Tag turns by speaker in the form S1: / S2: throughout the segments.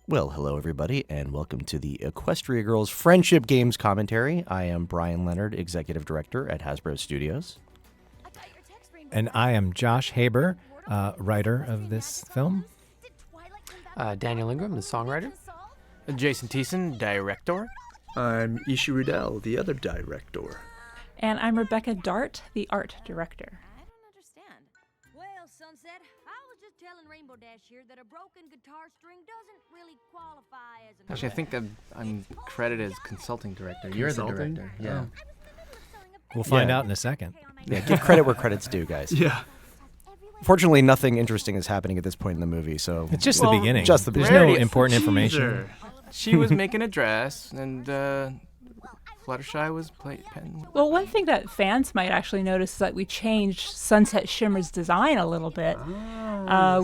S1: Well, hello, everybody, and welcome to the Equestria Girls Friendship Games commentary. I am Brian Leonard, Executive Director at Hasbro Studios.
S2: And I am Josh Haber, writer of this film.
S3: Daniel Ingram, the songwriter.
S4: Jason Thiessen, director.
S5: I'm Ishi Rudell, the other director.
S6: And I'm Rebecca Dart, the art director.
S7: I don't understand. Well, Sunset, I was just telling Rainbow Dash here that a broken guitar string doesn't really qualify as an...
S4: Actually, I think I'm credited as consulting director. You're the
S5: Consulting?
S4: director. Yeah.
S2: We'll find out in a second.
S1: Yeah, give credit where credit's due, guys.
S5: Yeah.
S1: Fortunately, nothing interesting is happening at this point in the movie, so...
S2: It's just the beginning.
S1: Just the
S2: There's
S1: beginning.
S2: no important information.
S4: She was making a dress, and Fluttershy was petting.
S6: Well, one thing that fans might actually notice is that we changed Sunset Shimmer's design a little bit.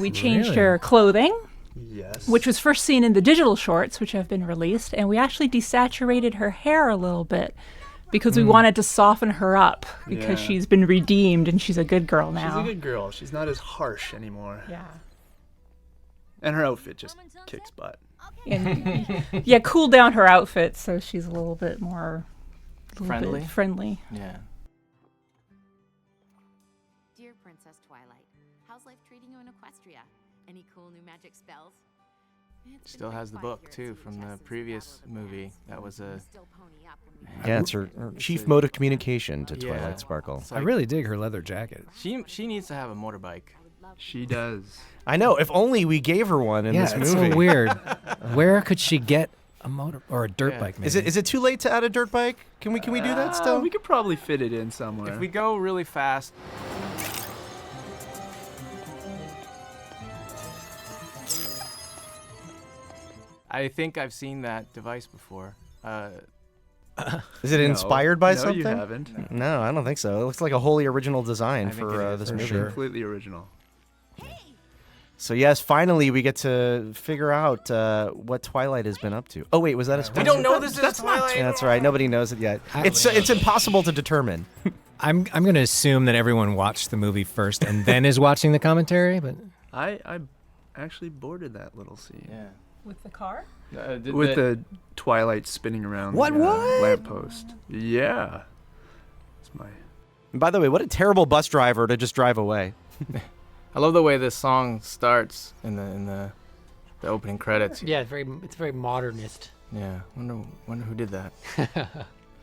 S6: We changed
S2: really?
S6: her clothing,
S5: Yes.
S6: which was first seen in the digital shorts, which have been released, and we actually desaturated her hair a little bit because we wanted to soften her up because
S5: Yeah.
S6: she's been redeemed and she's a good girl now.
S5: She's a good girl. She's not as harsh anymore.
S6: Yeah.
S5: And her outfit just kicks butt.
S6: And yeah, cool down her outfit so she's a little bit more
S4: Friendly?
S6: friendly.
S4: Yeah.
S7: Dear Princess Twilight, how's life treating you in Equestria? Any cool new magic spells?
S4: Still has the book, too, from the previous movie. That was a...
S1: Yeah, it's her chief mode of communication to
S4: Yeah.
S1: Twilight Sparkle.
S4: It's
S2: I
S4: like-
S2: really dig her leather jacket.
S4: She needs to have a motorbike.
S5: She does.
S1: I know, if only we gave her one in this
S2: it's
S1: movie.
S2: so weird. Where could she get a motor or a dirt
S4: Yeah.
S2: bike? Maybe?
S1: Is it too late to add a dirt bike? Can we do that still?
S5: We could probably fit it in somewhere.
S4: If we go really fast... I think I've seen that device before.
S1: Is it
S5: No.
S1: inspired by
S5: no,
S1: something?
S5: you haven't.
S1: No, I don't think so. It looks like a wholly original design
S4: I think
S1: for
S4: it is,
S1: this
S4: for
S1: movie.
S2: sure.
S5: Completely original.
S1: So yes, finally we get to figure out what Twilight has been up to. Oh wait, was that a
S4: We
S1: spoiler?
S4: don't know this is Twilight.
S1: Yeah, that's right. Nobody knows it yet. It's impossible to determine.
S2: I'm going to assume that everyone watched the movie first and then is watching the commentary, but
S5: I actually boarded that little scene.
S4: Yeah.
S6: With the car?
S5: With the Twilight spinning around
S1: What?
S5: the lamppost. Yeah. It's my...
S1: And by the way, what a terrible bus driver to just drive away.
S4: I love the way this song starts in the opening credits.
S3: Yeah, it's very modernist.
S4: Yeah. Wonder who did that.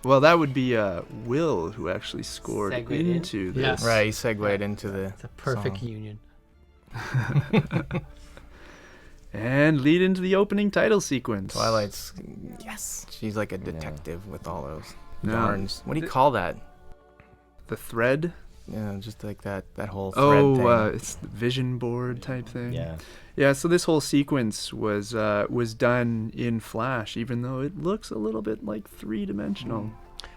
S5: Well, that would be Will, who actually scored
S3: Segued in.
S5: into
S3: Yeah.
S5: this.
S4: Right, he segued into the
S3: It's a perfect
S4: song.
S3: union.
S5: And lead into the opening title sequence.
S4: Twilight's, yes. She's like a detective with all those
S5: No.
S4: yarns. What do you call that?
S5: The thread.
S4: Yeah, just like that whole thread thing.
S5: It's the vision board type thing.
S1: Yeah.
S5: Yeah, so this whole sequence was done in Flash, even though it looks a little bit like three-dimensional.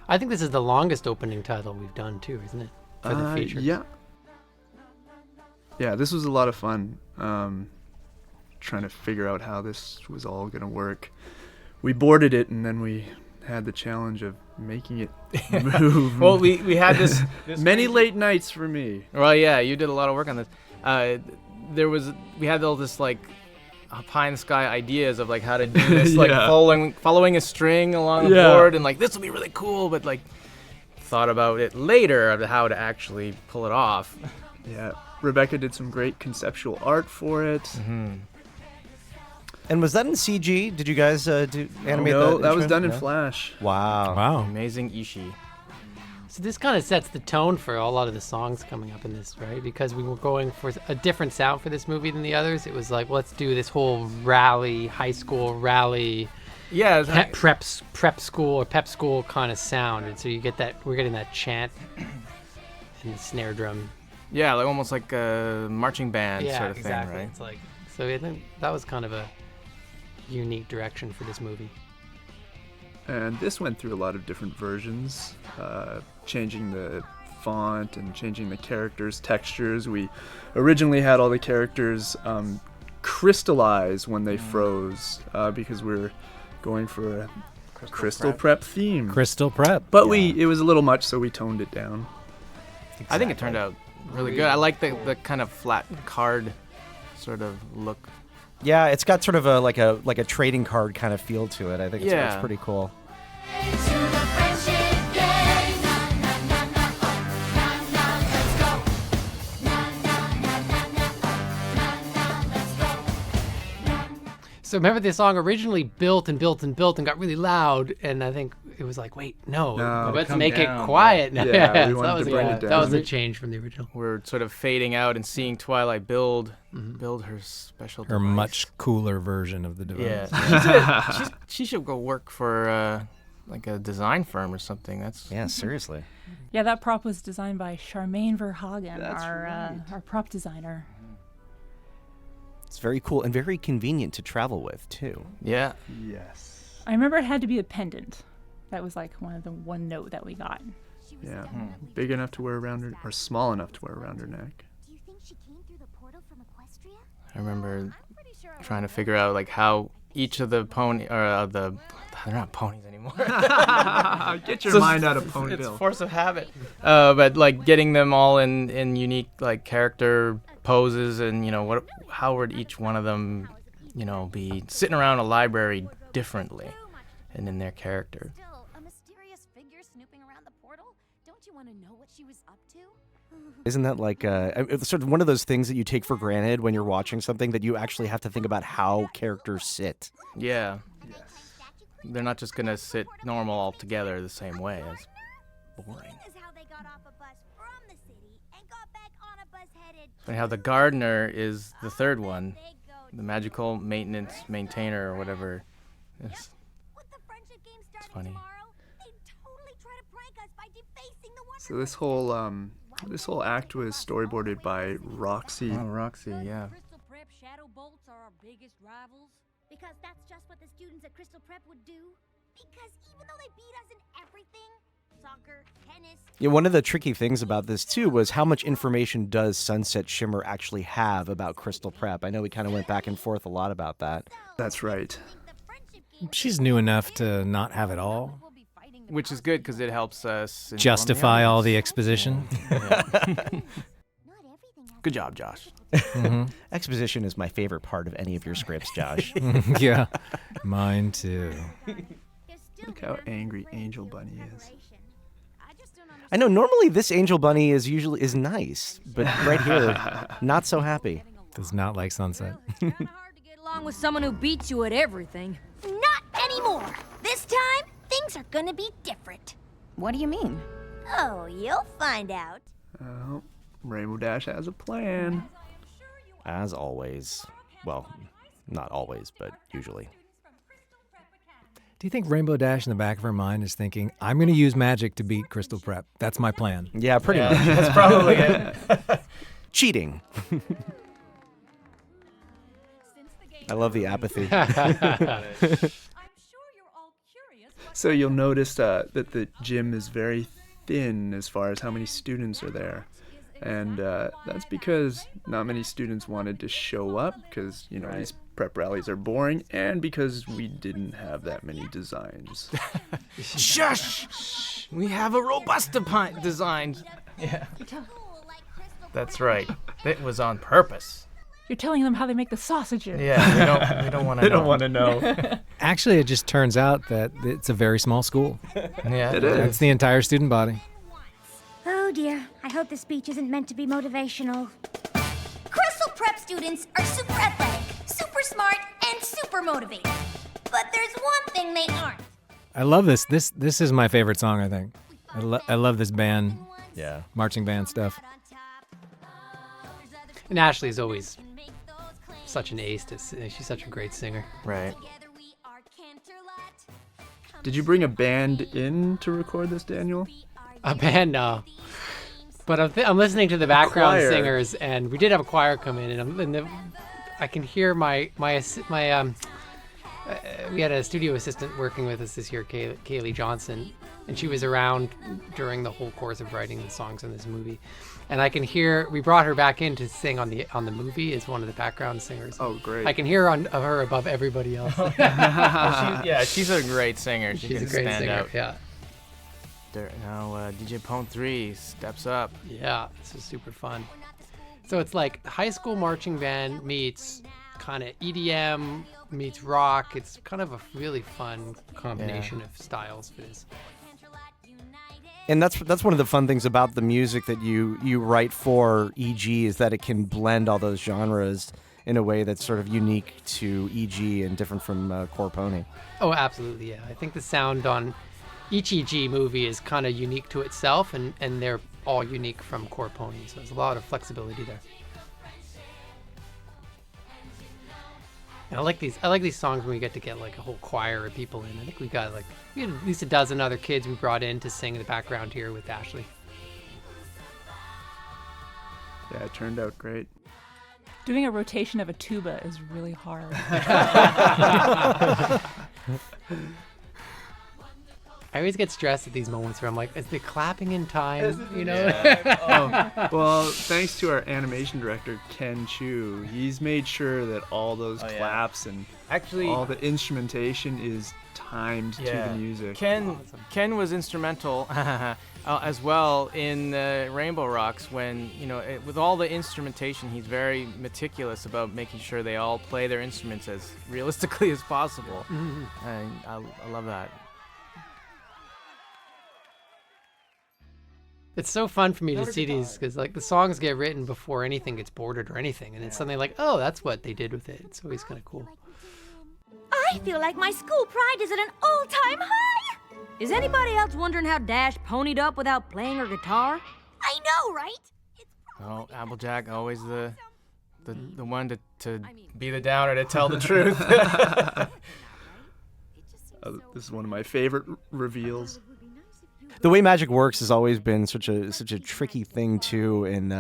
S3: I think this is the longest opening title we've done too, isn't it? For the feature.
S5: Yeah. Yeah, this was a lot of fun. Trying to figure out how this was all going to work. We boarded it, and then we had the challenge of making it move.
S4: Well, we had this
S5: Many late nights for me.
S4: Well, yeah, you did a lot of work on this. We had all this like pie in the sky ideas of like how to do this, like
S5: Yeah.
S4: following a string along the
S5: Yeah.
S4: board, and like this will be really cool, but like thought about it later of how to actually pull it off.
S5: Yeah, Rebecca did some great conceptual art for it.
S4: Mm-hmm.
S1: And was that in CG? Did you guys animate
S5: No,
S1: that?
S5: that was
S1: intro?
S5: done in
S1: No?
S5: Flash.
S1: Wow.
S2: wow.
S4: Amazing Ishi.
S3: So this kind of sets the tone for a lot of the songs coming up in this, right? Because we were going for a different sound for this movie than the others. It was like, let's do this whole rally, high school rally,
S4: Yeah,
S3: prep school or pep school kind of sound. And so you get that, we're getting that chant and the snare drum.
S4: yeah, like almost like a marching band
S3: Yeah,
S4: sort of
S3: exactly.
S4: thing, right?
S3: It's like, so I think that was kind of a unique direction for this movie.
S5: And this went through a lot of different versions, changing the font and changing the characters' textures. We originally had all the characters crystallize when they froze because we were going for a crystal prep theme.
S2: Crystal Prep.
S5: But it was a little much, so we toned it down.
S4: I think it turned out really good. I like the kind of flat card sort of look
S1: Yeah, it's got sort of a like a trading card kind of feel to it. I think it's
S4: Yeah.
S1: pretty cool.
S3: So remember, this song originally built and built and built and got really loud, and I think it was like, wait, no, let's
S5: come
S3: make
S4: down.
S3: it quiet now.
S5: Yeah, we
S3: so
S5: wanted to bring it
S3: that
S5: down.
S3: was a change from the original.
S4: We're sort of fading out and seeing Twilight build her special
S2: Her
S4: device.
S2: much cooler version of the device.
S4: Yeah. She should go work for like a design firm or something. That's
S1: Yeah, seriously.
S6: Yeah, that prop was designed by Charmaine Verhagen,
S5: That's
S6: our prop designer.
S1: It's very cool and very convenient to travel with too.
S4: yeah.
S5: Yes.
S6: I remember it had to be a pendant. That was like one note that we got.
S5: Yeah. Big enough to wear around her, or small enough to wear around her neck.
S7: Do you think she came through the portal from Equestria?
S4: I remember trying to figure out like how each of the they're not ponies anymore.
S5: Get your mind out of
S4: It's
S5: Ponyville.
S4: force of habit. But like getting them all in unique like character poses, and how would each one of them, be sitting around a library differently, and in their character.
S7: Still, a mysterious figure snooping around the portal? Don't you want to know what she was up to?
S1: Isn't that like it's sort of one of those things that you take for granted when you're watching something, that you actually have to think about how characters sit?
S4: Yeah. They're not just gonna sit normal all together the same way. It's boring.
S7: This is how they got off a bus from the city and got back on a bus headed.
S4: Funny how the gardener is the third one,
S7: They go
S4: the magical maintenance maintainer or whatever. It's,
S7: with the friendship game starting
S4: funny.
S7: tomorrow. They totally try to prank us by defacing the wonder.
S5: So this whole act was storyboarded by Roxy.
S4: oh, Roxy, yeah.
S7: Crystal Prep Shadow Bolts are our biggest rivals. Because that's just what the students at Crystal Prep would do. Because even though they beat us in everything, soccer, tennis,
S1: Yeah, one of the tricky things about this too was how much information does Sunset Shimmer actually have about Crystal Prep? I know we kind of went back and forth a lot about that.
S5: That's right.
S7: the friendship game
S2: She's new enough to not have it all.
S7: will be fighting the
S4: Which is good because it helps us inform
S2: Justify all the
S4: others.
S2: exposition.
S7: Not everything has
S4: Good job, Josh.
S1: Exposition is my favorite part of any of your scripts, Josh.
S2: Yeah, mine too.
S7: There's still
S5: Look how angry Angel Bunny is.
S7: I just don't
S1: I know normally this Angel Bunny is nice, but right here, not so happy.
S2: Does not like sunset.
S7: Kinda hard to get along with someone who beats you at everything. Not anymore. This time, things are gonna be different.
S8: What do you mean?
S7: Oh, you'll find out.
S5: Oh, Rainbow Dash has a plan.
S1: As always. Well, not always, but usually.
S2: Do you think Rainbow Dash in the back of her mind is thinking, I'm going to use magic to beat Crystal Prep? That's my plan.
S1: Yeah, pretty much.
S4: That's probably it.
S1: Cheating. I love the apathy.
S5: So you'll notice that the gym is very thin as far as how many students are there. And that's because not many students wanted to show up because, these prep rallies are boring, and because we didn't have that many designs.
S4: Shush! We have a robust design. Yeah. That's right. It was on purpose.
S6: You're telling them how they make the sausages.
S4: Yeah, we don't want to know.
S5: They don't want to know.
S2: Actually, it just turns out that it's a very small school.
S4: Yeah.
S5: It is.
S2: That's the entire student body.
S7: Oh dear, I hope the speech isn't meant to be motivational. Crystal Prep students are super athletic, super smart, and super motivated. But there's one thing they aren't.
S2: I love this. This is my favorite song, I think. I love this band,
S1: Yeah.
S2: marching band stuff.
S3: And Ashley is always such an ace. She's such a great singer.
S4: Right.
S5: Did you bring a band in to record this, Daniel?
S3: A band, no. But I'm listening to the background
S5: Choir.
S3: singers, and we did have a choir come in, and I can hear my we had a studio assistant working with us this year, Kaylee Johnson, and she was around during the whole course of writing the songs in this movie. And I can hear, we brought her back in to sing on the movie as one of the background singers.
S5: Oh, great.
S3: I can hear her above everybody else.
S4: She's a great singer. She
S3: She's
S4: can
S3: a great
S4: stand
S3: singer.
S4: out.
S3: Yeah.
S4: Now DJ Pone 3 steps up.
S3: Yeah, this is super fun. So it's like high school marching band meets kind of EDM meets rock. It's kind of a really fun combination of styles for this.
S1: And that's one of the fun things about the music that you write for EG is that it can blend all those genres in a way that's sort of unique to EG and different from Core Pony.
S3: Oh, absolutely, yeah. I think the sound on each EG movie is kind of unique to itself, and they're all unique from Core Pony, so there's a lot of flexibility there. And I like these songs when we get to get like a whole choir of people in. I think we had at least a dozen other kids we brought in to sing in the background here with Ashley.
S5: Yeah, it turned out great.
S6: Doing a rotation of a tuba is really hard.
S3: I always get stressed at these moments where I'm like, is the clapping in time? You know?
S5: Yeah. Well, thanks to our animation director, Ken Chu, he's made sure that all those claps and
S4: Actually,
S5: all the instrumentation is timed to the music.
S4: Ken was instrumental as well in Rainbow Rocks when, with all the instrumentation, he's very meticulous about making sure they all play their instruments as realistically as possible. Mm-hmm. I love that.
S3: It's so fun for me to see these because like the songs get written before anything gets bordered or anything, and it's something like, oh, that's what they did with it. It's always kind of cool.
S7: I feel like my school pride is at an all-time high!
S8: Is anybody else wondering how Dash ponied up without playing her guitar?
S7: I know, right?
S4: Oh, Applejack, always the one to be the downer, to tell the truth.
S5: This is one of my favorite reveals.
S1: The way magic works has always been such a tricky thing too in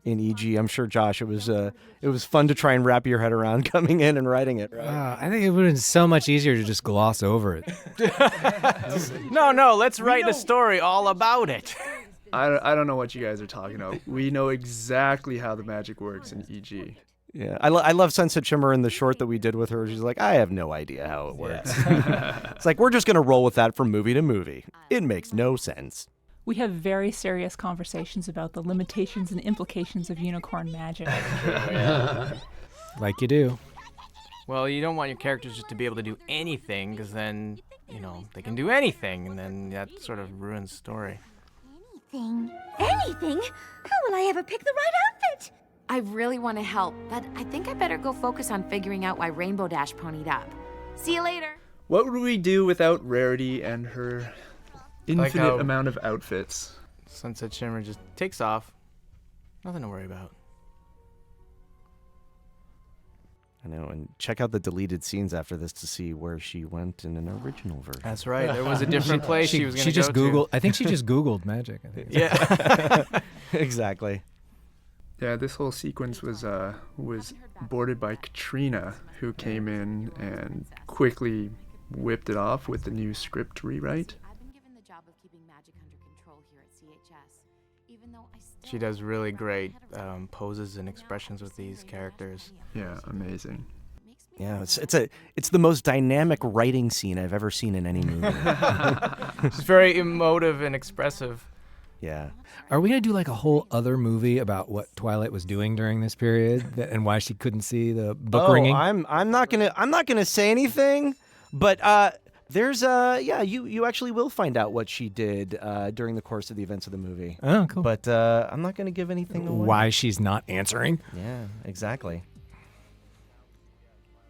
S1: EG. I'm sure, Josh, it was fun to try and wrap your head around coming in and writing it. Right?
S2: I think it would have been so much easier to just gloss over it.
S4: No, let's write a story all about it.
S5: I don't know what you guys are talking about. We know exactly how the magic works in EG.
S1: Yeah, I love Sunset Shimmer in the short that we did with her. She's like, I have no idea how it works. It's like, we're just going to roll with that from movie to movie. It makes no sense.
S6: We have very serious conversations about the limitations and implications of unicorn magic.
S2: Like you do.
S4: Well, you don't want your characters just to be able to do anything, because then, they can do anything, and then that sort of ruins the story.
S7: Anything? How will I ever pick the right outfit?
S9: I really want to help, but I think I better go focus on figuring out why Rainbow Dash ponied up. See you later.
S5: What would we do without Rarity and her infinite amount of outfits?
S4: Sunset Shimmer just takes off. Nothing to worry about.
S1: I know, and check out the deleted scenes after this to see where she went in an original version.
S4: That's right. There was a different place she was going to go
S2: to. I think she just Googled magic. I think.
S4: Yeah.
S1: Exactly.
S5: Yeah, this whole sequence was boarded by Katrina, who came in and quickly whipped it off with the new script rewrite.
S9: I've been given the job of keeping magic under control here at CHS, even though I still
S4: She does really great poses and expressions with these characters.
S5: Yeah, amazing.
S1: Yeah, it's the most dynamic writing scene I've ever seen in any movie.
S4: It's very emotive and expressive.
S1: Yeah.
S2: Are we gonna do like a whole other movie about what Twilight was doing during this period and why she couldn't see the book ringing?
S1: I'm not gonna say anything, but there's you actually will find out what she did during the course of the events of the movie.
S2: Oh, cool.
S1: But I'm not gonna give anything away.
S2: Why she's not answering?
S1: Yeah, exactly.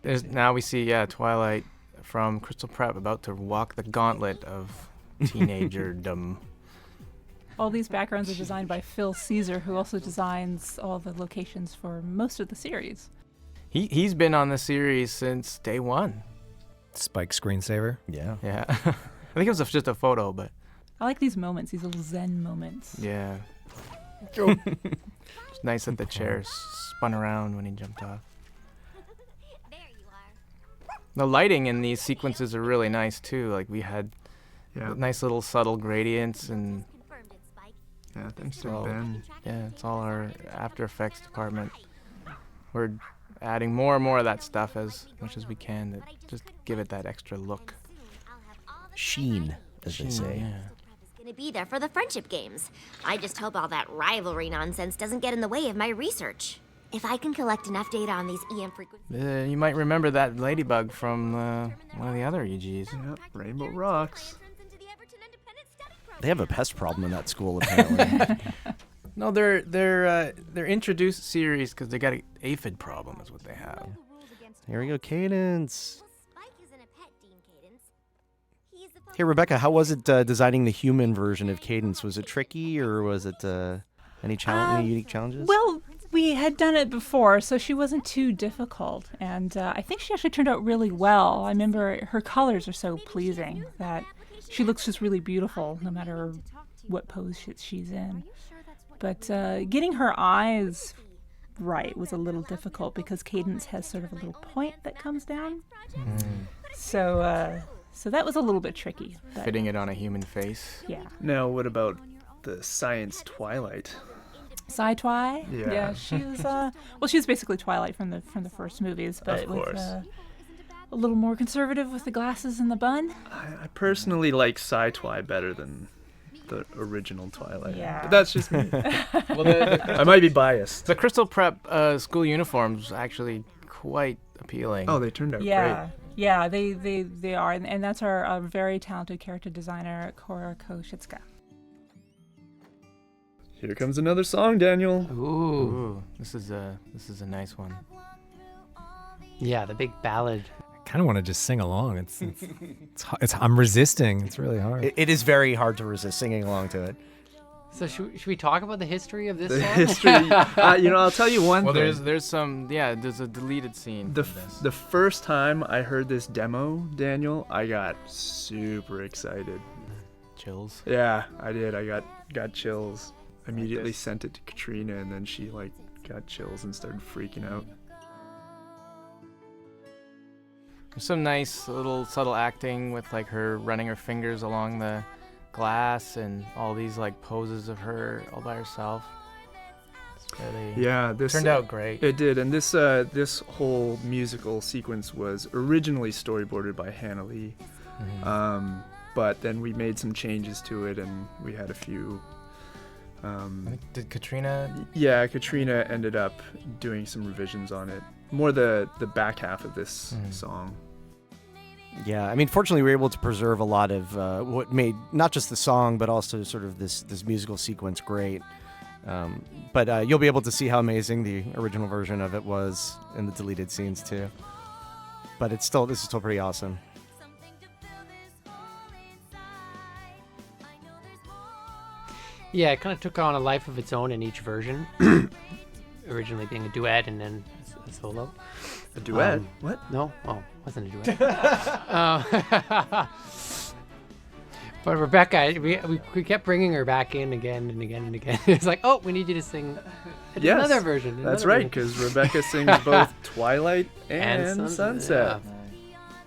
S4: Now we see Twilight from Crystal Prep about to walk the gauntlet of teenagerdom.
S6: All these backgrounds are designed by Phil Caesar, who also designs all the locations for most of the series.
S4: He's been on the series since day one.
S2: Spike screensaver.
S1: Yeah.
S4: Yeah. I think it was just a photo, but...
S6: I like these moments, these little zen moments.
S4: Yeah. It's nice that the chair spun around when he jumped off.
S7: There you are.
S4: The lighting in these sequences are really nice, too. Like, we had nice little subtle gradients and...
S5: Yeah, thanks to Ben.
S4: Yeah, it's all our After Effects department. We're adding more and more of that stuff as much as we can to just give it that extra look.
S1: Sheen, as they say.
S4: Yeah.
S7: Gonna be there for the friendship games. I just hope all that rivalry nonsense doesn't get in the way of my research. If I can collect enough data on these EM frequencies...
S4: You might remember that ladybug from one of the other EGs.
S5: Yep, Rainbow Rocks.
S1: They have a pest problem in that school, apparently.
S4: No, they're introduced series because they got an aphid problem is what they have.
S1: Here we go, Cadence. Hey, Rebecca, how was it designing the human version of Cadence? Was it tricky, or was it any unique challenges?
S6: Well, we had done it before, so she wasn't too difficult. And I think she actually turned out really well. I remember her colors are so pleasing that she looks just really beautiful no matter what pose she's in. But getting her eyes right was a little difficult because Cadence has sort of a little point that comes down. So that was a little bit tricky. But
S4: Fitting it on a human face.
S6: yeah.
S5: Now, what about the science Twilight?
S6: Sci-Twi?
S5: Yeah.
S6: She was she was basically Twilight from the first movies, but
S5: Of course.
S6: with a little more conservative with the glasses and the bun.
S5: I personally like Sci-Twi better than the original Twilight.
S6: Yeah.
S5: But that's just me.
S4: Well,
S5: I might be biased.
S4: the Crystal Prep school uniforms actually quite appealing.
S5: Oh, they turned out
S6: Yeah. Yeah, they are, and that's our very talented character designer, Cora Koshitska.
S5: great. Here comes another song, Daniel.
S4: Ooh, this is a nice one.
S3: Yeah, the big ballad.
S2: I kind of want to just sing along. It's I'm resisting. It's really hard.
S1: It is very hard to resist singing along to it.
S3: So should we talk about the history of this
S5: The
S3: song?
S5: history. I'll tell you one
S4: Well,
S5: thing.
S4: there's a deleted scene.
S5: The
S4: from this.
S5: the first time I heard this demo, Daniel, I got super excited.
S4: Chills.
S5: Yeah, I did. I got chills. Immediately
S4: this.
S5: sent it to Katrina, and then she got chills and started freaking out.
S4: There's some nice little subtle acting with like her running her fingers along the glass and all these like poses of her all by herself. It's really
S5: Yeah, this
S4: turned out great.
S5: It did, and this whole musical sequence was originally storyboarded by Hannah Lee, but then we made some changes to it, and we had a few.
S4: I think, did Katrina?
S5: Yeah, Katrina ended up doing some revisions on it. More the back half of this song.
S1: Yeah, I mean, fortunately, we were able to preserve a lot of what made not just the song, but also sort of this musical sequence great. But you'll be able to see how amazing the original version of it was in the deleted scenes too. But this is still pretty awesome.
S3: Yeah, it kind of took on a life of its own in each version. Originally being a duet and then a solo.
S5: A duet? What?
S3: No, wasn't a duet. But Rebecca, we kept bringing her back in again and again and again. It's like, oh, we need you to sing another version.
S5: That's
S3: another
S5: right,
S3: version.
S5: because Rebecca sings both Twilight and Sunset.
S3: Yeah.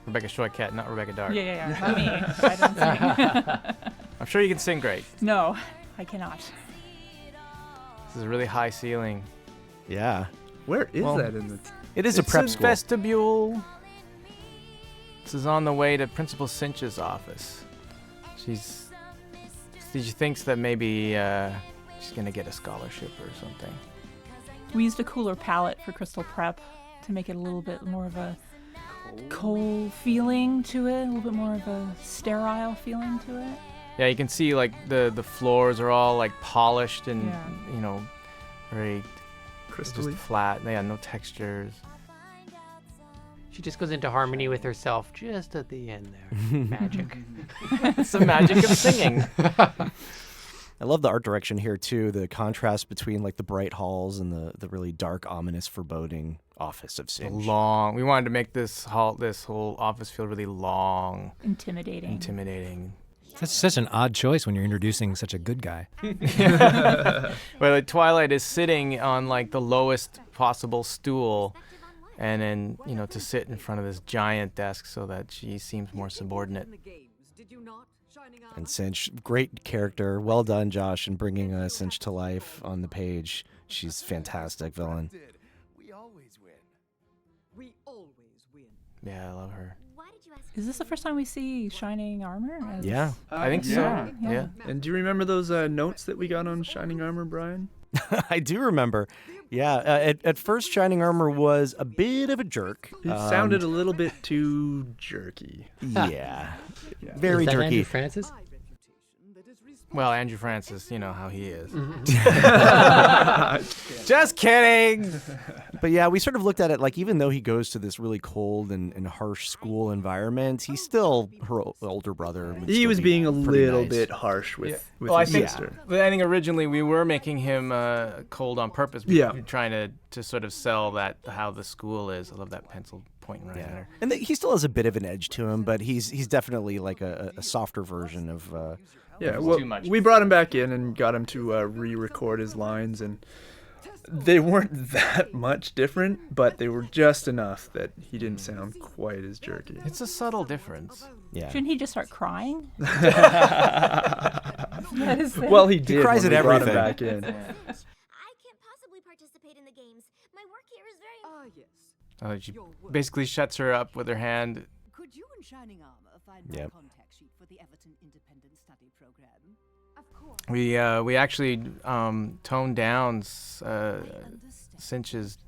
S4: Rebecca Shortcat, not Rebecca Dark.
S6: Yeah. Not me. I don't sing.
S4: I'm sure you can sing great.
S6: No, I cannot.
S4: This is a really high ceiling.
S1: Yeah,
S5: Where is that in the...
S1: it is a prep
S4: It's
S1: school.
S4: vestibule. This is on the way to Principal Cinch's office. She thinks that maybe she's gonna get a scholarship or something.
S6: We used a cooler palette for Crystal Prep to make it a little bit more of a coal feeling to it, a little bit more of a sterile feeling to it.
S4: Yeah, you can see like the floors are all like polished and
S6: Yeah.
S4: very
S5: Crystally?
S4: just flat. Yeah, no textures.
S3: She just goes into harmony with herself just at the end there. Magic.
S4: It's the magic of singing.
S1: I love the art direction here too. The contrast between like the bright halls and the really dark, ominous, foreboding office of Cinch.
S4: Long. We wanted to make this whole office feel really long,
S6: Intimidating.
S2: That's such an odd choice when you're introducing such a good guy.
S4: Where like Twilight is sitting on like the lowest possible stool, and then to sit in front of this giant desk so that she seems more subordinate.
S1: And Cinch, great character. Well done, Josh, in bringing Cinch to life on the page. She's fantastic villain.
S4: Yeah, I love her.
S6: Is this the first time we see Shining Armor?
S1: Yeah.
S4: I think so. Yeah.
S5: And do you remember those notes that we got on Shining Armor, Brian?
S1: I do remember. Yeah, at first, Shining Armor was a bit of a jerk.
S5: It sounded a little bit too jerky.
S1: Yeah, very
S3: Is that
S1: jerky.
S3: Andrew Francis?
S4: Well, Andrew Francis, you know how he is.
S1: Just kidding. But yeah, we sort of looked at it like even though he goes to this really cold and harsh school environment, he's still her older brother.
S5: He was being a
S1: pretty
S5: little
S1: nice.
S5: bit harsh with
S4: Well, I
S5: his
S4: think,
S5: sister.
S4: but I think originally we were making him cold on purpose.
S5: Yeah.
S4: Trying to sort of sell that how the school is. I love that pencil pointing right at her.
S1: And he still has a bit of an edge to him, but he's definitely like a softer version of.
S5: Yeah,
S4: It's
S5: well,
S4: too much.
S5: we brought him back in and got him to re-record his lines, and they weren't that much different, but they were just enough that he didn't sound quite as jerky.
S4: It's a subtle difference.
S1: Yeah.
S6: Shouldn't he just start crying? That is the-
S5: Well, he did.
S1: cries
S5: when
S1: at
S5: we brought him
S1: everything.
S5: back in.
S7: I can't possibly participate in the games. My work here is very.
S4: She basically shuts her up with her hand.
S10: Could you and Shining Armor find my
S1: Yep.
S10: contact sheet for the Everton Independent Study Program? Of course.
S4: We actually toned down Cinch's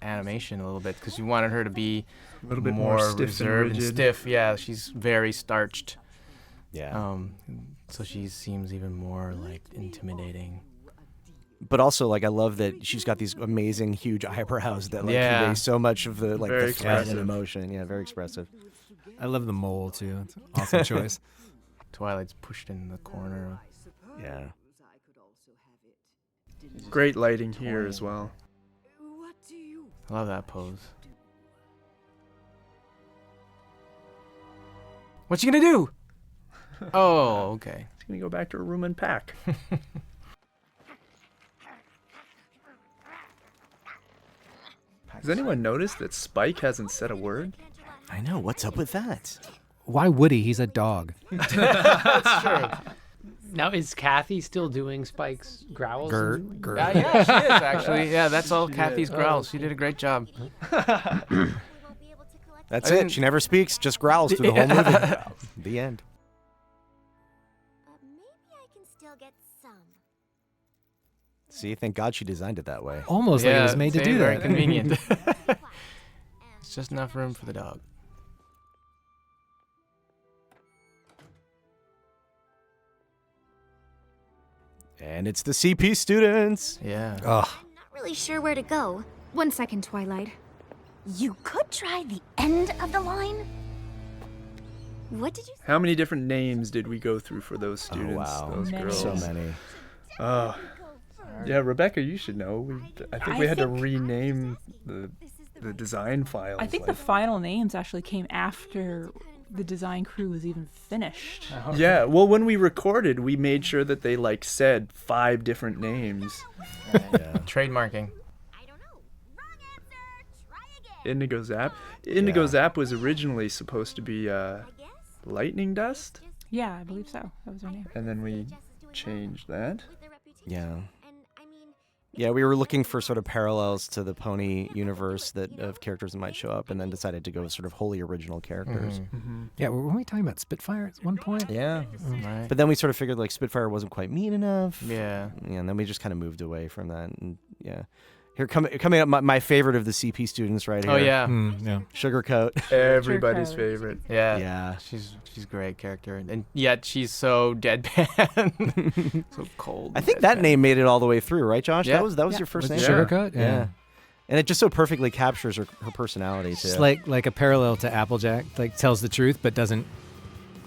S4: animation a little bit because we wanted her to be
S5: A little bit more stiff and
S4: reserved and
S5: rigid.
S4: stiff. Yeah, she's very starched.
S1: Yeah.
S4: So she seems even more like intimidating.
S1: But also, like, I love that she's got these amazing, huge eyebrows that like
S4: Yeah.
S1: convey so much of the
S5: Very
S1: the threat and
S5: expressive.
S1: emotion. Yeah, very expressive.
S2: I love the mole too. It's an awesome choice.
S4: Twilight's pushed in the corner.
S1: Yeah.
S5: Great lighting here as well.
S4: I love that pose. What's she gonna do? Oh, okay.
S5: He's gonna go back to her room and pack. Has anyone noticed that Spike hasn't said a word?
S1: I know. What's up with that?
S2: Why would he? He's a dog.
S4: That's true.
S3: Now, is Kathy still doing Spike's growls?
S2: Grr,
S3: and-
S2: grr.
S4: Yeah, she is actually. Yeah, that's all Kathy's growls. She did a great job.
S1: That's
S4: I
S1: it.
S4: didn't-
S1: She never speaks, just growls through the whole movie. The end.
S7: Maybe I can still get some.
S1: See, thank God she designed it that way.
S2: Almost like it was made to do
S4: very
S2: that.
S4: convenient. It's just enough room for the dog.
S1: And it's the CP students.
S4: Yeah.
S2: Ugh.
S7: I'm not really sure where to go. 1 second, Twilight. You could try the end of the line. What did you say?
S5: How many different names did we go through for those students?
S1: wow.
S5: Those
S6: Many.
S5: girls.
S1: So many.
S5: Oh. Yeah, Rebecca, you should know. I think we had to rename the design files.
S6: I think
S5: like-
S6: the final names actually came after the design crew was even finished.
S5: Yeah, well, when we recorded, we made sure that they like said 5 different names.
S4: Trademarking.
S7: I don't know. Wrong answer. Try again.
S5: Indigo Zap. Indigo
S1: Yeah.
S5: Zap was originally supposed to be Lightning Dust,
S6: Yeah, I believe so. That was her name.
S5: and then we changed that.
S1: Yeah. Yeah, we were looking for sort of parallels to the Pony universe of characters that might show up, and then decided to go with sort of wholly original characters.
S2: Yeah, weren't we talking about Spitfire at one point?
S1: Yeah.
S4: Right.
S1: But then we sort of figured like Spitfire wasn't quite mean enough.
S4: Yeah.
S1: Yeah, and then we just kind of moved away from that. And yeah. Here coming up, my favorite of the CP students right here.
S4: Oh yeah.
S2: Yeah.
S1: Sugarcoat.
S5: Everybody's
S6: Sugarcoat.
S5: favorite.
S4: Yeah.
S1: Yeah.
S4: She's a great character, and yet she's so deadpan, so cold.
S1: I think that
S4: deadpan.
S1: name made it all the way through, right, Josh?
S4: Yeah.
S1: That was
S6: Yeah.
S1: your first
S2: With
S1: name.
S2: Sugarcoat? Yeah.
S1: And it just so perfectly captures her personality too.
S2: It's like a parallel to Applejack, like tells the truth but doesn't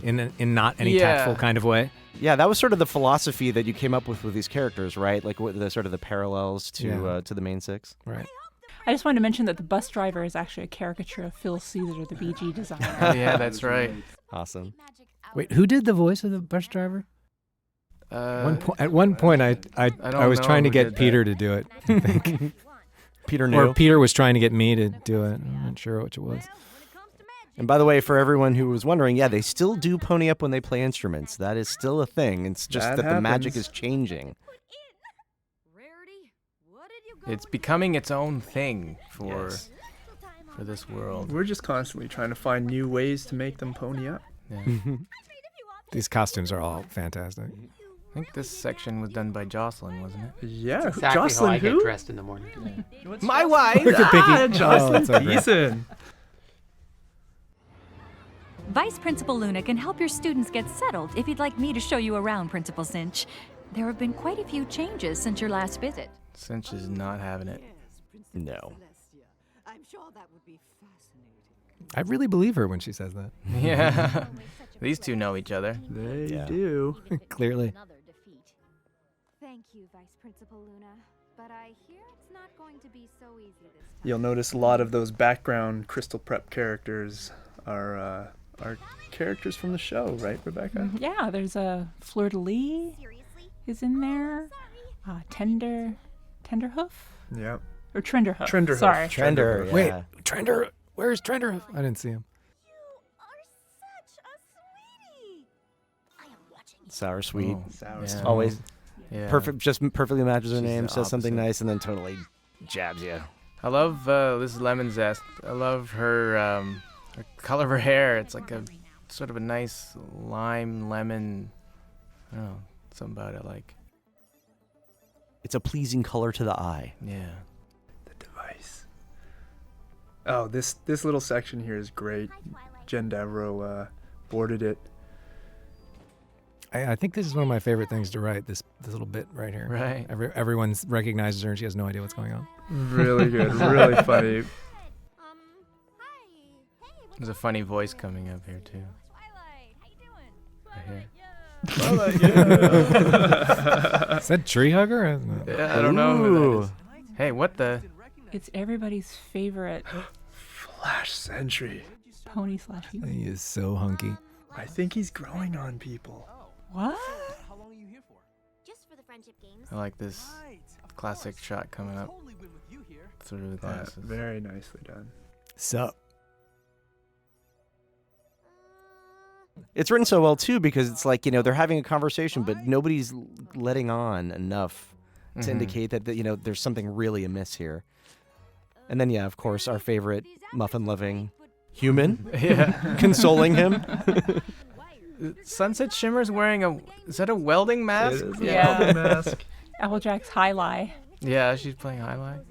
S2: in not any
S4: Yeah.
S2: tactful kind of way.
S1: Yeah, that was sort of the philosophy that you came up with these characters, right? Like what the sort of the parallels to the main 6.
S2: Right.
S6: I just wanted to mention that the bus driver is actually a caricature of Phil Caesar, the BG designer.
S4: Oh, yeah, that's right.
S1: Awesome.
S2: Wait, who did the voice of the bus driver? At one point, I
S4: don't
S2: was
S4: know
S2: trying to
S4: who
S2: get
S4: did
S2: Peter to do it. I think.
S1: Peter
S2: Or
S1: knew.
S2: Peter was trying to get me to do it. I'm not sure which it was.
S1: And by the way, for everyone who was wondering, yeah, they still do pony up when they play instruments. That is still a thing. It's just
S5: That
S1: that the magic
S5: happens.
S1: is changing.
S8: Rarity, what did you go
S4: It's becoming its own thing for
S1: Yes.
S4: this world.
S5: We're just constantly trying to find new ways to make them pony up.
S4: Yeah.
S2: These costumes are all fantastic.
S4: think this section was done by Jocelyn, wasn't it?
S5: Yeah,
S3: Exactly
S5: Jocelyn
S3: how I
S5: who?
S3: get dressed in the morning.
S4: My wife!
S2: Look at Pinky.
S5: Jocelyn
S2: so great.
S5: Thiessen.
S11: Vice Principal Luna can help your students get settled if you'd like me to show you around, Principal Cinch. There have been quite a few changes since your last visit.
S4: Cinch is not having it.
S1: No.
S10: I'm sure that would be fascinating.
S2: I really believe her when she says that.
S4: Yeah. These two know each other.
S5: They
S1: Yeah.
S5: do.
S2: Clearly.
S9: Another defeat. Thank you, Vice Principal Luna. But I hear it's not going to be so easy this time.
S5: You'll notice a lot of those background Crystal Prep characters are characters from the show, right, Rebecca?
S6: Yeah, there's a Fleur de Lis is in there. Tenderhoof?
S5: Yep.
S6: Or Trenderhoof.
S5: Trenderhoof.
S6: Sorry.
S1: Trender. Yeah.
S2: Wait, Trender. Where's Trender? I didn't see him.
S1: Sour sweet.
S5: Sour
S4: Yeah.
S5: sweet.
S1: Always
S4: Yeah.
S1: perfect. Just perfectly matches her
S4: She's
S1: name.
S4: the
S1: Says something
S4: opposite.
S1: nice and then totally jabs you.
S4: I love this lemon zest. I love her color of her hair. It's like a sort of a nice lime lemon. I don't know, something about it. Like,
S1: It's a pleasing color to the eye.
S4: yeah.
S5: The device. Oh, this little section here is great. Jen Davro boarded it.
S2: I think this is one of my favorite things to write. This little bit right here.
S4: Right.
S2: Everyone recognizes her and she has no idea what's going on.
S5: Really good. Really funny.
S4: There's a funny voice coming up here too. Right here.
S2: Is that Tree Hugger?
S4: Yeah, I don't know who that is. Hey, what the?
S6: It's everybody's favorite
S5: Flash Sentry.
S6: pony/human.
S2: He is so hunky.
S5: I think he's growing on people.
S6: What?
S7: Just for the friendship games.
S4: I like this classic shot coming up through the
S5: Yeah,
S4: glasses.
S5: very nicely done.
S2: Sup?
S1: It's written so well too because it's like, they're having a conversation, but nobody's letting on enough to indicate that there's something really amiss here. And then, yeah, of course, our favorite muffin-loving human
S4: Yeah.
S1: consoling him.
S4: Sunset Shimmer's wearing is that a welding mask?
S5: It is a
S6: Yeah.
S5: welding mask.
S6: Applejack's highlight.
S4: Yeah, she's playing highlight.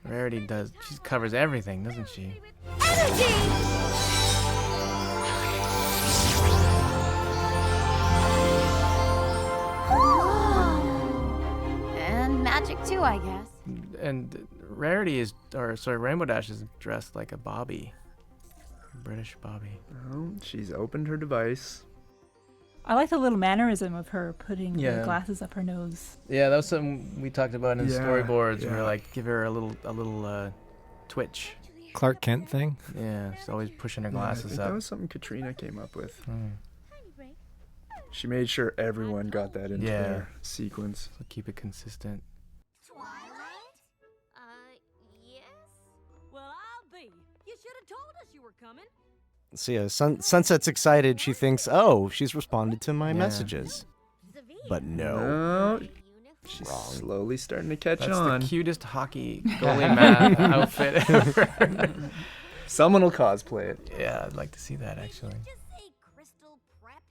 S4: Rarity does. She covers everything, doesn't she?
S9: And magic too, I guess.
S4: And Rainbow Dash is dressed like a Bobby. British Bobby.
S5: Oh, she's opened her device.
S6: I like the little mannerism of her putting
S4: Yeah.
S6: the glasses up her nose.
S4: Yeah, that was something we talked about in the
S5: Yeah,
S4: storyboards. We
S5: yeah.
S4: were like, give her a little twitch.
S2: Clark Kent thing?
S4: Yeah, she's always pushing her
S5: Yeah, I
S4: glasses
S5: think
S4: up.
S5: that was something Katrina came up with.
S4: Hmm.
S5: She made sure everyone got that into
S4: Yeah.
S5: their sequence.
S4: So keep it consistent.
S7: Twilight? Yes?
S8: Well, I'll be. You should have told us you were coming.
S1: So yeah, Sunset's excited. She thinks, oh, she's responded to my
S4: Yeah.
S1: messages. But no.
S5: No, she's
S1: Wrong.
S5: slowly starting to catch
S4: That's
S5: on.
S4: the cutest hockey goalie mat outfit ever.
S5: Someone will cosplay it.
S4: Yeah, I'd like to see that actually.
S7: Just say Crystal Prep.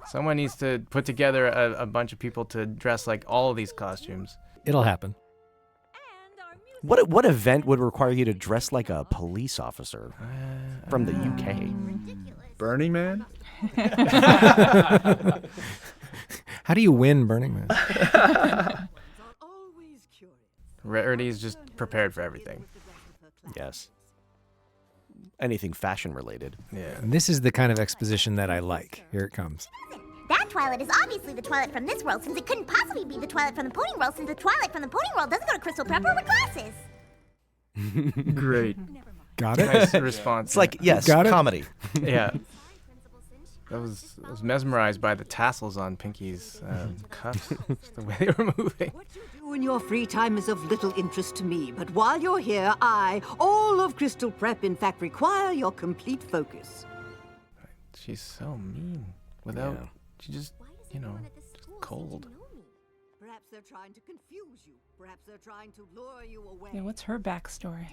S4: Someone needs to put together a bunch of people to dress like all of these costumes.
S2: It'll happen.
S1: What event would require you to dress like a police officer from the UK?
S5: Burning Man?
S2: How do you win Burning Man?
S10: Always curious.
S4: Rarity's just prepared for everything.
S1: Yes. Anything fashion related.
S4: Yeah.
S2: And this is the kind of exposition that I like. Here it comes.
S7: That Twilight is obviously the Twilight from this world, since it couldn't possibly be the Twilight from the Pony World, since the Twilight from the Pony World doesn't go to Crystal Prep or with glasses.
S5: Great.
S2: Got it?
S4: Nice response.
S1: It's like, yes,
S2: Got it?
S1: comedy.
S4: Yeah. I was mesmerized by the tassels on Pinky's cuffs, just the way they were moving.
S10: What you do in your free time is of little interest to me, but while you're here, all of Crystal Prep, in fact, require your complete focus.
S4: She's so mean. Without,
S1: Yeah.
S4: she just, just cold.
S10: Perhaps they're trying to confuse you. Perhaps they're trying to lure you away.
S6: Yeah, what's her backstory?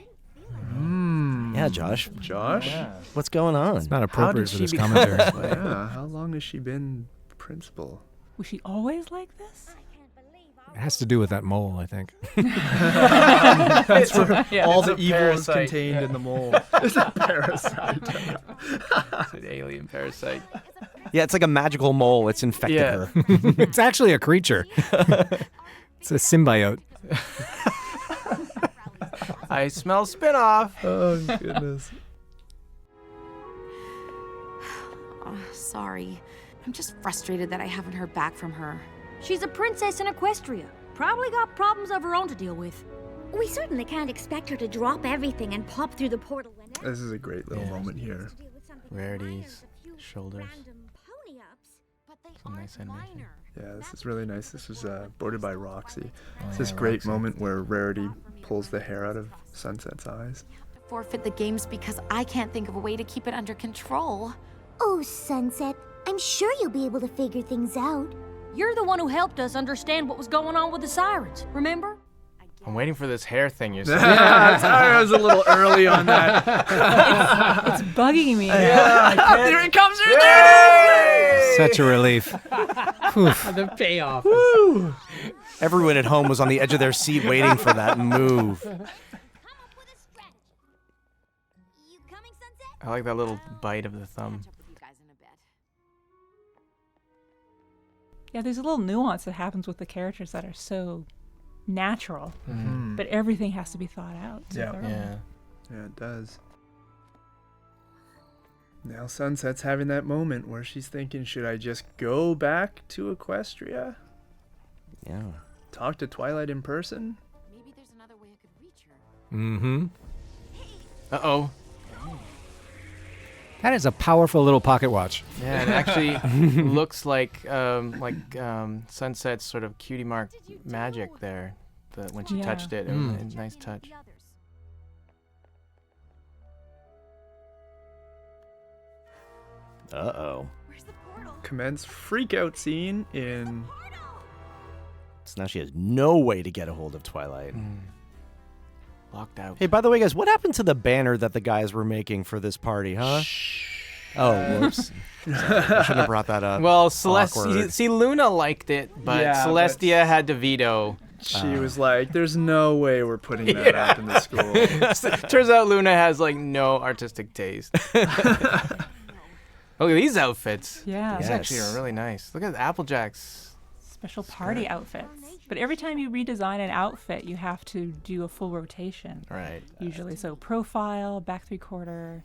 S1: Yeah, Josh.
S5: Josh?
S1: What's going on?
S2: It's not
S4: How
S2: appropriate
S4: did
S2: for
S4: she
S2: this
S4: become
S2: commentary.
S5: Yeah, how long has she been principal?
S6: Was she always like this?
S2: It has to do with that mole, I think.
S5: That's where all
S4: it's
S5: the
S4: a
S5: evil is
S4: parasite.
S5: contained in the mole. It's a parasite.
S4: It's an alien parasite.
S1: Yeah, it's like a magical mole. It's infected
S4: Yeah.
S1: her.
S2: It's actually a creature. It's a symbiote.
S4: I smell spinoff.
S5: Oh, goodness.
S9: Oh, sorry. I'm just frustrated that I haven't heard back from her.
S8: She's a princess in Equestria. Probably got problems of her own to deal with.
S7: We certainly can't expect her to drop everything and pop through the portal whenever.
S5: This is a great little moment here.
S4: Rarities, shoulders. Some nice animation.
S5: Yeah, this is really nice. This was bordered by Roxy. It's this great moment where Rarity pulls the hair out of Sunset's eyes.
S9: Forfeit the games because I can't think of a way to keep it under control.
S7: Oh, Sunset, I'm sure you'll be able to figure things out.
S8: You're the one who helped us understand what was going on with the sirens, remember?
S4: I'm waiting for this hair thing you said.
S5: Sorry, I was a little early on that.
S6: It's bugging me.
S5: Here it comes! There it is!
S2: Such a relief.
S3: The payoff.
S1: Everyone at home was on the edge of their seat waiting for that move.
S4: I like that little bite of the thumb.
S6: Yeah, there's a little nuance that happens with the characters that are so natural, but everything has to be thought out. so
S5: Yeah.
S6: thoroughly.
S5: Yeah, it does. Now Sunset's having that moment where she's thinking, should I just go back to Equestria?
S1: Yeah.
S5: Talk to Twilight in person?
S9: Maybe there's another way I could reach her.
S2: Mm-hmm.
S4: Uh-oh.
S2: That is a powerful little pocket watch.
S4: Yeah, it actually looks like Sunset's sort of cutie mark magic there. When she
S6: Yeah.
S4: touched it, it was a nice touch.
S1: Uh-oh.
S5: Commence freakout scene in...
S1: So now she has no way to get a hold of Twilight.
S4: Locked out.
S1: Hey, by the way, guys, what happened to the banner that the guys were making for this party, huh? Oh, whoops. Sorry, I shouldn't have brought that up.
S4: Well,
S1: Awkward.
S4: see, Luna liked it, but
S5: Yeah,
S4: Celestia had to veto.
S5: She was like, there's no way we're putting that up in the school.
S4: Turns out Luna has like no artistic taste. Look at these outfits.
S6: Yeah.
S4: These
S1: Yes.
S4: actually are really nice. Look at Applejacks.
S6: Special party outfits. But every time you redesign an outfit, you have to do a full rotation.
S4: Right.
S6: Usually, so profile, back 3/4,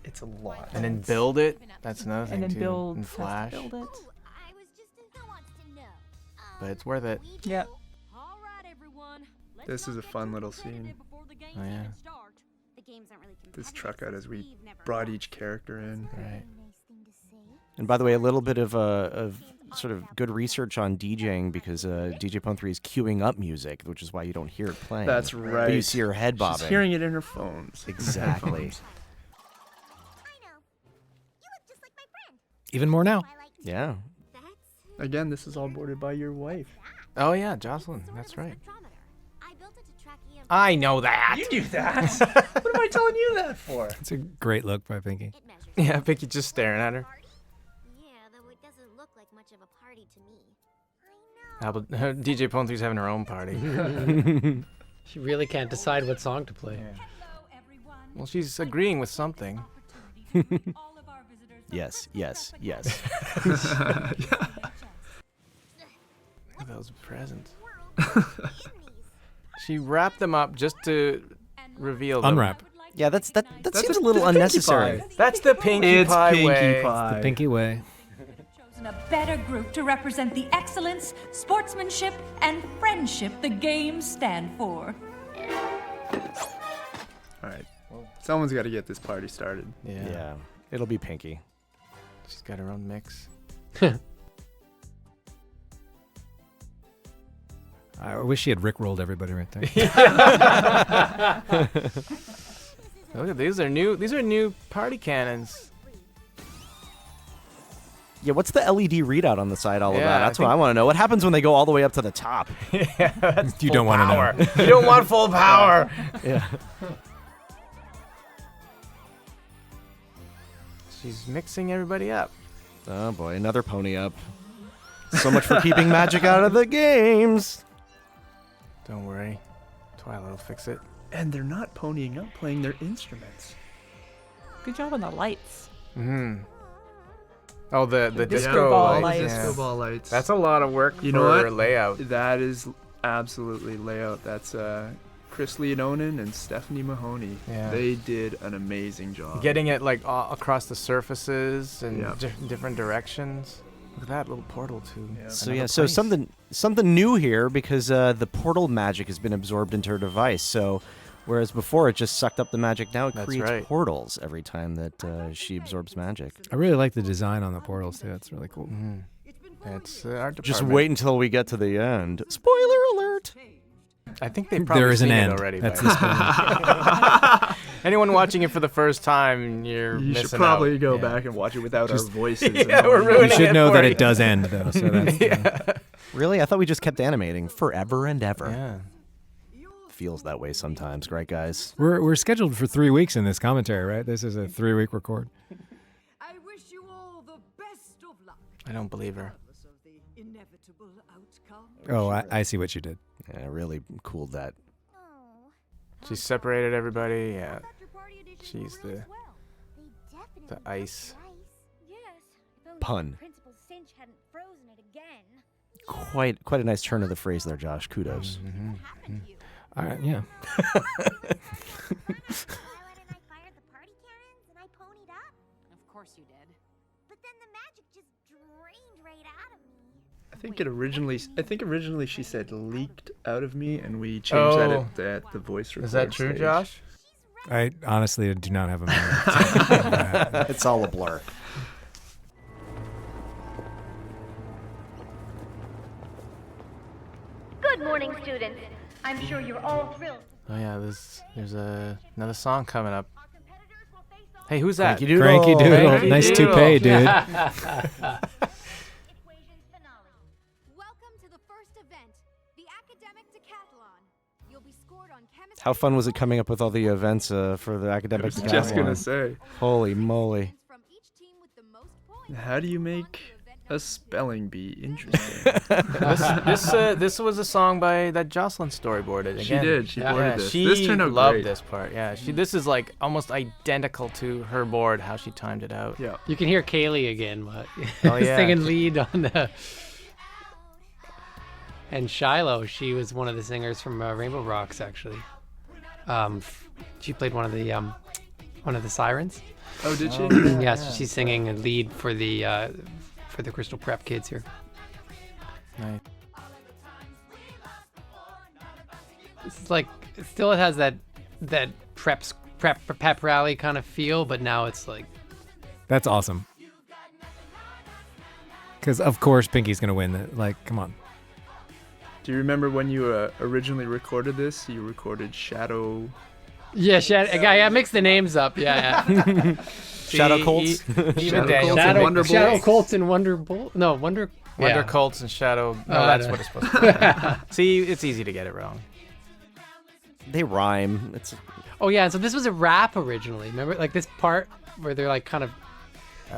S5: It's a lot.
S4: And then build it. That's another thing
S6: and then
S4: too.
S6: build.
S4: And
S6: has to
S4: Flash.
S6: build it.
S4: But it's worth it.
S6: Yep.
S8: All right, everyone. Let's
S5: This
S8: not
S5: is a
S8: get
S5: fun
S8: too
S5: little
S8: competitive
S5: scene.
S8: before the games
S4: Oh, yeah.
S8: even start.
S5: This truck out as we brought each character in.
S4: Right.
S1: And by the way, a little bit of sort of good research on DJing because DJ Pone 3 is queuing up music, which is why you don't hear it playing.
S5: That's right.
S1: But you see her head bobbing.
S5: She's hearing it in her phones.
S1: Exactly.
S2: Even more now.
S1: Yeah.
S5: Again, this is all bordered by your wife.
S4: Oh yeah, Jocelyn. That's right. I know that.
S5: You knew that. What am I telling you that for?
S2: It's a great look by Pinky.
S4: Yeah, Pinky just staring at her.
S7: Yeah, though it doesn't look like much of a party to me.
S4: DJ Pone 3's having her own party.
S3: She really can't decide what song to play.
S4: Well, she's agreeing with something.
S1: Yes, yes, yes.
S4: Look at those presents. She wrapped them up just to reveal them.
S2: Unwrap.
S1: Yeah, that
S5: That's
S1: seems
S5: a
S1: a little
S5: Pinkie
S1: unnecessary.
S5: Pie.
S4: That's the Pinkie
S5: It's
S4: Pie
S5: Pinkie
S4: way.
S5: Pie.
S2: The Pinky way.
S11: Chosen a better group to represent the excellence, sportsmanship, and friendship the games stand for.
S5: All right. Someone's got to get this party started.
S1: Yeah. It'll be Pinky.
S4: She's got her own mix.
S2: I wish she had rickrolled everybody right there.
S4: Look at these are new. These are new party cannons.
S1: Yeah, what's the LED readout on the side all
S4: Yeah,
S1: about?
S4: I
S1: That's what
S4: think-
S1: I want to know. What happens when they go all the way up to the top?
S2: You don't want to know.
S4: You don't want full power.
S1: Yeah.
S4: She's mixing everybody up.
S1: Oh boy, another pony up. So much for keeping magic out of the games.
S4: Don't worry. Twilight will fix it.
S5: And they're not ponying up playing their instruments.
S6: Good job on the lights.
S4: Mm-hmm. Oh, the
S6: disco ball
S4: lights.
S6: lights.
S5: Disco ball lights.
S4: That's a lot of work
S5: You
S4: for
S5: know what?
S4: layout.
S5: That is absolutely layout. That's Chris Leononen and Stephanie Mahoney.
S4: Yeah.
S5: They did an amazing job.
S4: Getting it like across the surfaces and
S5: Yeah.
S4: different directions. Look at that little portal too.
S5: Yeah.
S1: So
S4: Another
S1: so
S4: place.
S1: something new here because the portal magic has been absorbed into her device. So whereas before it just sucked up the magic, now it
S4: That's
S1: creates
S4: right.
S1: portals every time that she absorbs magic.
S2: I really like the design on the portals too. It's really cool.
S4: Mhm. It's art department.
S1: Just wait until we get to the end. Spoiler alert!
S4: I think they've probably
S2: There is an
S4: seen
S2: end.
S4: it already.
S2: That's
S4: by
S2: the
S4: now.
S2: spoiler.
S4: Anyone watching it for the first time, you're
S5: You
S4: missing
S5: should probably
S4: out.
S5: go
S4: Yeah.
S5: back and watch it without our voices.
S4: Yeah,
S5: and
S4: we're
S5: all that.
S4: ruining
S2: You should
S4: it
S2: know
S4: for
S2: that
S4: you.
S2: it does end though. So that's
S4: Yeah.
S1: Really? I thought we just kept animating forever and ever.
S4: Yeah.
S1: Feels that way sometimes, right, guys?
S2: we're scheduled for 3 weeks in this commentary, right? This is a 3-week record.
S10: I wish you all the best of luck.
S4: I don't believe her.
S10: Regardless of the inevitable outcome.
S2: Oh, I see what you did.
S1: Yeah, really cooled that.
S7: Oh,
S4: She separated everybody. Yeah.
S7: I thought your party edition
S4: She's
S7: went
S4: the
S7: as well. They definitely
S4: the ice.
S7: were nice. Yes. If only
S1: Pun.
S7: Principal Cinch hadn't frozen it again.
S1: Quite a nice turn of the phrase there, Josh. Kudos.
S4: Mm-hmm.
S2: All right, yeah.
S7: Twilight and I fired the party cannons and I ponied up.
S9: Of course you did.
S7: But then the magic just drained right out of me.
S5: I think originally she said leaked out of me, and we changed
S4: Oh.
S5: that at the voice record
S4: Is that true,
S5: stage.
S4: Josh?
S2: I honestly do not have a memory.
S1: It's all a blur.
S7: Good morning, students. I'm sure you're all thrilled.
S4: Oh yeah. There's another song coming up. Hey, who's that?
S1: Cranky Doodle.
S2: Cranky Doodle.
S4: Cranky
S2: Nice
S4: Doodle.
S2: toupee, dude.
S7: Equations finale.
S8: Welcome to the first event, the academic decathlon. You'll be scored on chemistry.
S1: How fun was it coming up with all the events for the academic
S5: I was just gonna
S1: decathlon?
S5: say,
S1: Holy moly.
S8: From each team with the most points.
S5: how do you make a spelling bee interesting?
S4: This was a song that Jocelyn storyboarded. Again.
S5: She did. She boarded this.
S4: She
S5: This turned out
S4: loved
S5: great.
S4: this part. Yeah. This is like almost identical to her board. How she timed it out.
S5: Yeah.
S3: You can hear Kaylee again,
S4: Oh, yeah.
S3: singing lead on the. And Shiloh, she was one of the singers from Rainbow Rocks, actually. She played one of the sirens.
S5: Oh, did she?
S3: Yeah, so she's singing a lead for the Crystal Prep kids here.
S4: Nice.
S3: This is like it still has that pep rally kind of feel, but now it's like
S2: That's awesome. Because of course Pinky's gonna win. Like, come on.
S5: Do you remember when you originally recorded this? You recorded Shadow.
S3: yeah, I mixed the names up. Yeah.
S1: Shadow Colts?
S4: Even
S5: Shadow
S4: Daniel.
S5: Colts and Wonder
S3: Shadow
S5: Bolts.
S3: Colts and Wonder Bolt. No, Wonder
S4: Wonder
S3: yeah.
S4: Colts and Shadow. No, that's
S3: no.
S4: what it's supposed to be. See, it's easy to get it wrong.
S1: They rhyme. It's
S3: Oh yeah, and so this was a rap originally. Remember, like this part where they're like kind of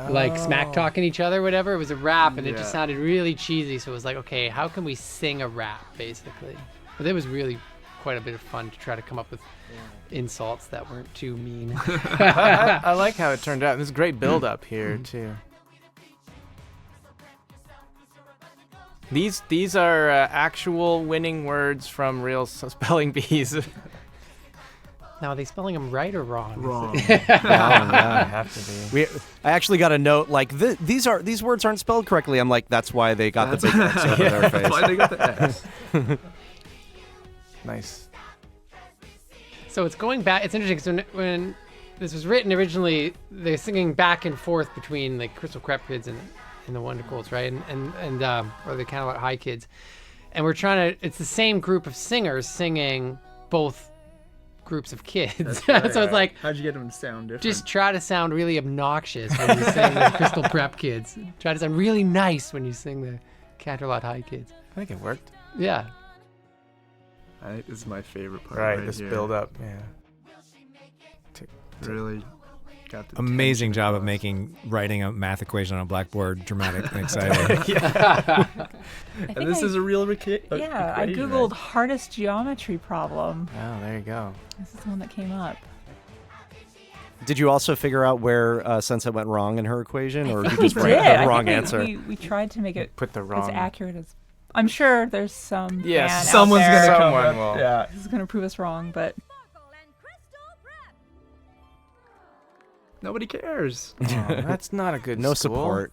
S3: like smack talking each other, or whatever. It was a rap, and it just
S5: Yeah.
S3: sounded really cheesy. So it was like, okay, how can we sing a rap, basically? But it was really quite a bit of fun to try to come up with insults that weren't too mean.
S4: I like how it turned out. There's a great build up here too. These are actual winning words from real spelling bees.
S3: Now, are they spelling them right or wrong?
S5: Wrong.
S4: Yeah, have to be.
S1: I actually got a note like these words aren't spelled correctly. I'm like, that's why they got the big X over their face.
S5: That's why they got the X.
S4: Nice.
S3: So it's going back. It's interesting because when this was written originally, they're singing back and forth between like Crystal Prep kids and the Wonder Colts, right? And or the Canterlot High kids. And we're trying to. It's the same group of singers singing both groups of kids.
S5: Right.
S3: So it's like,
S5: How'd you get them to sound different?
S3: just try to sound really obnoxious when you sing the Crystal Prep kids. Try to sound really nice when you sing the Canterlot High kids.
S4: I think it worked.
S3: Yeah.
S5: I think this is my favorite part.
S4: Right,
S5: Right
S4: this
S5: here.
S4: build up. Yeah.
S5: Really got the
S2: Amazing
S5: tension
S2: job of
S5: across.
S2: making writing a math equation on a blackboard dramatic and exciting.
S5: And this is a real
S6: Yeah, I
S5: equation,
S6: googled
S5: right?
S6: hardest geometry problem.
S4: Oh, there you go.
S6: This is the one that came up.
S1: Did you also figure out where Sunset went wrong in her equation, or did you
S6: We
S1: just write
S6: did.
S1: the
S6: I
S1: wrong
S6: think
S1: answer?
S6: we tried to make it
S4: Put the
S6: as
S4: wrong.
S6: accurate as. I'm sure there's some.
S4: Yes,
S6: fan out
S5: Someone's
S6: there.
S5: gonna come
S4: Someone
S5: up.
S4: will.
S5: Yeah.
S6: This is gonna prove us wrong, but
S5: Nobody cares.
S4: Oh, that's not a good
S1: No
S4: school.
S1: support.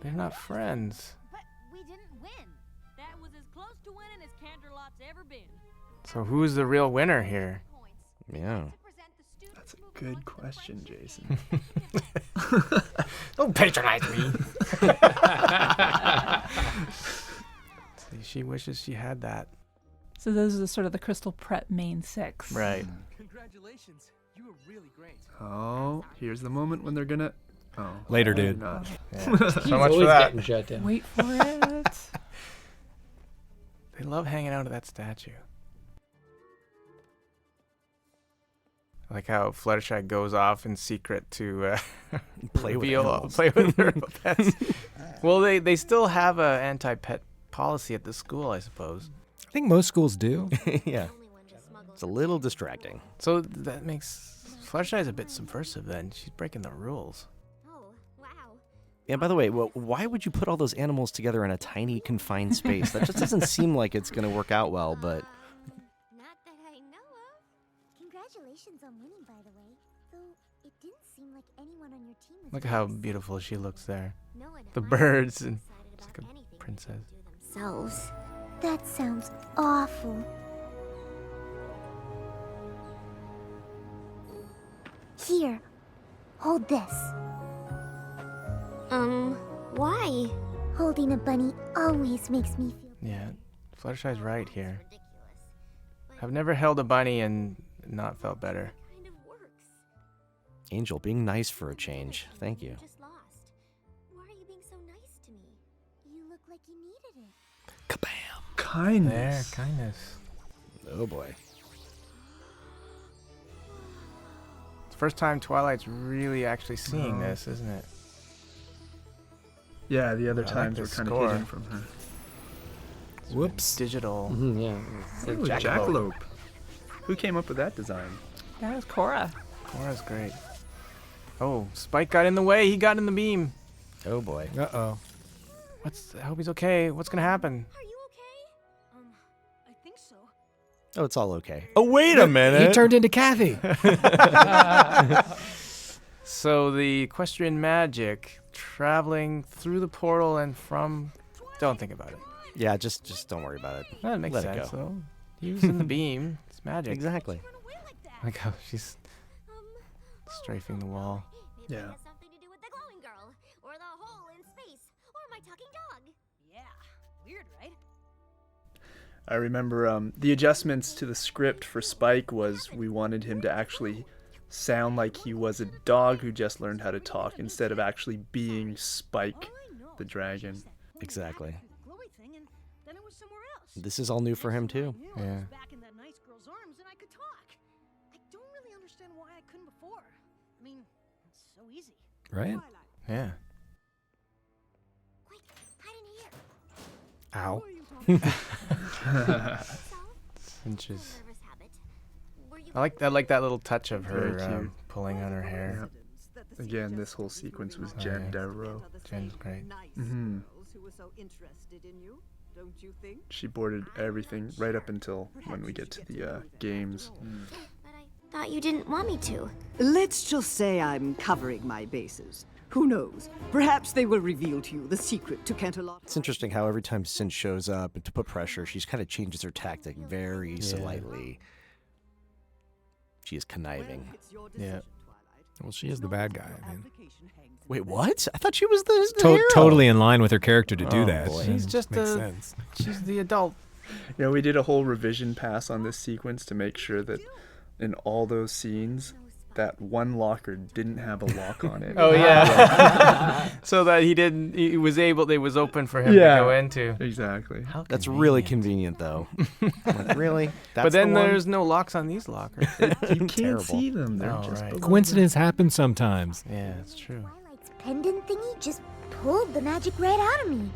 S4: They're not friends.
S8: But we didn't win.
S11: That was as close to winning as Canterlot's ever been.
S4: So who's the real winner here?
S1: Yeah.
S5: That's a good question, Jason.
S4: Don't patronize me. See, she wishes she had that.
S6: so those are sort of the Crystal Prep main 6.
S4: Right.
S12: Congratulations. You were really great.
S5: Oh, here's the moment when they're gonna. Oh,
S2: Later,
S5: maybe
S2: dude.
S5: not.
S4: Yeah.
S3: He's
S4: So much for
S3: always
S4: that.
S3: getting shut down.
S6: Wait for it.
S4: They love hanging out at that statue. I like how Fluttershy goes off in secret to
S1: Play with
S4: reveal-
S1: animals.
S4: play with their pets. Well, they still have a anti-pet policy at the school, I suppose.
S2: I think most schools do.
S1: Yeah. It's a little distracting.
S4: So that makes Fluttershy is a bit subversive. Then she's breaking the rules.
S8: Oh, wow.
S1: Yeah, by the way, why would you put all those animals together in a tiny, confined space? That just doesn't seem like it's going to work out well, but...
S7: Not that I know of. Congratulations on winning, by the way. Though it didn't seem like anyone on your team was.
S4: Look how beautiful she looks there.
S7: No one
S4: The
S7: at my
S4: birds
S7: school
S4: and
S7: decided
S4: it's
S7: about
S4: like a
S7: anything
S4: princess.
S7: they could do themselves. That sounds awful. Here, hold this. Why? Holding a bunny always makes me feel
S4: Yeah, Fluttershy's right here.
S7: ridiculous.
S4: I've never held a bunny and not felt better.
S7: Kind of works.
S1: Angel, being nice for a change. Thank you.
S7: Just lost. Why are you being so nice to me? You look like you needed it.
S1: Kabam!
S4: There,
S5: Kindness.
S4: kindness.
S1: Oh, boy.
S4: It's the first time Twilight's really actually seeing this, isn't it?
S5: Yeah, the other
S4: I like
S5: times were
S4: this
S5: kind of
S4: score.
S5: hidden from her.
S2: Whoops.
S4: Digital.
S3: Yeah.
S5: Ooh, jackalope. Who came up with that design?
S6: That was Cora.
S4: Cora's great. Oh, Spike got in the way. He got in the beam.
S1: Oh, boy.
S2: Uh-oh.
S4: I hope he's okay. What's gonna happen?
S8: Are you okay?
S11: I think so.
S1: Oh, it's all okay. Oh, wait a minute!
S2: He turned into Kathy.
S4: So the Equestrian magic traveling through the portal and from. Don't think about it.
S1: Yeah, just don't worry about it.
S4: That makes
S1: Let it
S4: sense,
S1: go.
S4: though. Using the beam. It's magic.
S1: Exactly.
S4: Like how she's strafing the wall.
S7: Maybe
S5: Yeah.
S7: it has something to do with the glowing girl, or the hole in space, or my talking dog.
S11: Yeah. Weird, right?
S5: I remember the adjustments to the script for Spike was we wanted him to actually sound like he was a dog who just learned how to talk instead of actually being Spike the dragon.
S1: Exactly.
S11: Glowy thing, and then it was somewhere else.
S1: This is all new for him, too.
S11: I
S4: Yeah.
S11: was back in that nice girl's arms and I could talk. I don't really understand why I couldn't before. I mean, it's so easy.
S2: Right?
S4: Yeah.
S7: Quick, hide
S2: Ow.
S7: in here.
S4: Cinches.
S7: Nervous habit. Were you
S4: I like that little touch of her
S5: Very cute.
S4: pulling on her hair.
S5: Yep. Again, this whole sequence was
S4: Oh,
S5: Jen
S4: yeah.
S5: Darrow.
S4: Jen's great.
S5: Mhm.
S10: Who were so interested in you, don't you think?
S5: She boarded everything right up until when we get to the games.
S7: But I thought you didn't want me to.
S10: Let's just say I'm covering my bases. Who knows? Perhaps they will reveal to you the secret to Canterlot.
S1: It's interesting how every time Cinch shows up and to put pressure, she's kind of changes her tactic very slightly. She is conniving.
S4: Yeah.
S2: Well, she is the bad guy. I mean,
S1: Wait, what? I thought she was the hero.
S2: totally in line with her character to do
S1: Oh,
S2: that.
S1: boy.
S4: She's just
S2: makes
S4: a-
S2: sense.
S4: She's the adult.
S5: You know, we did a whole revision pass on this sequence to make sure that in all those scenes, that one locker didn't have a lock on it.
S4: Oh yeah. So that he was open for him to go into.
S5: Exactly.
S1: That's really convenient, though. Like, really? That's
S4: But then
S1: the one?
S4: there's no locks on these lockers.
S5: You can't
S1: Terrible.
S5: see them. They're
S4: Oh,
S5: just
S4: right.
S5: below
S2: Coincidence happens sometimes.
S4: Yeah, it's true.
S7: Twilight's pendant thingy just pulled the magic right out of me.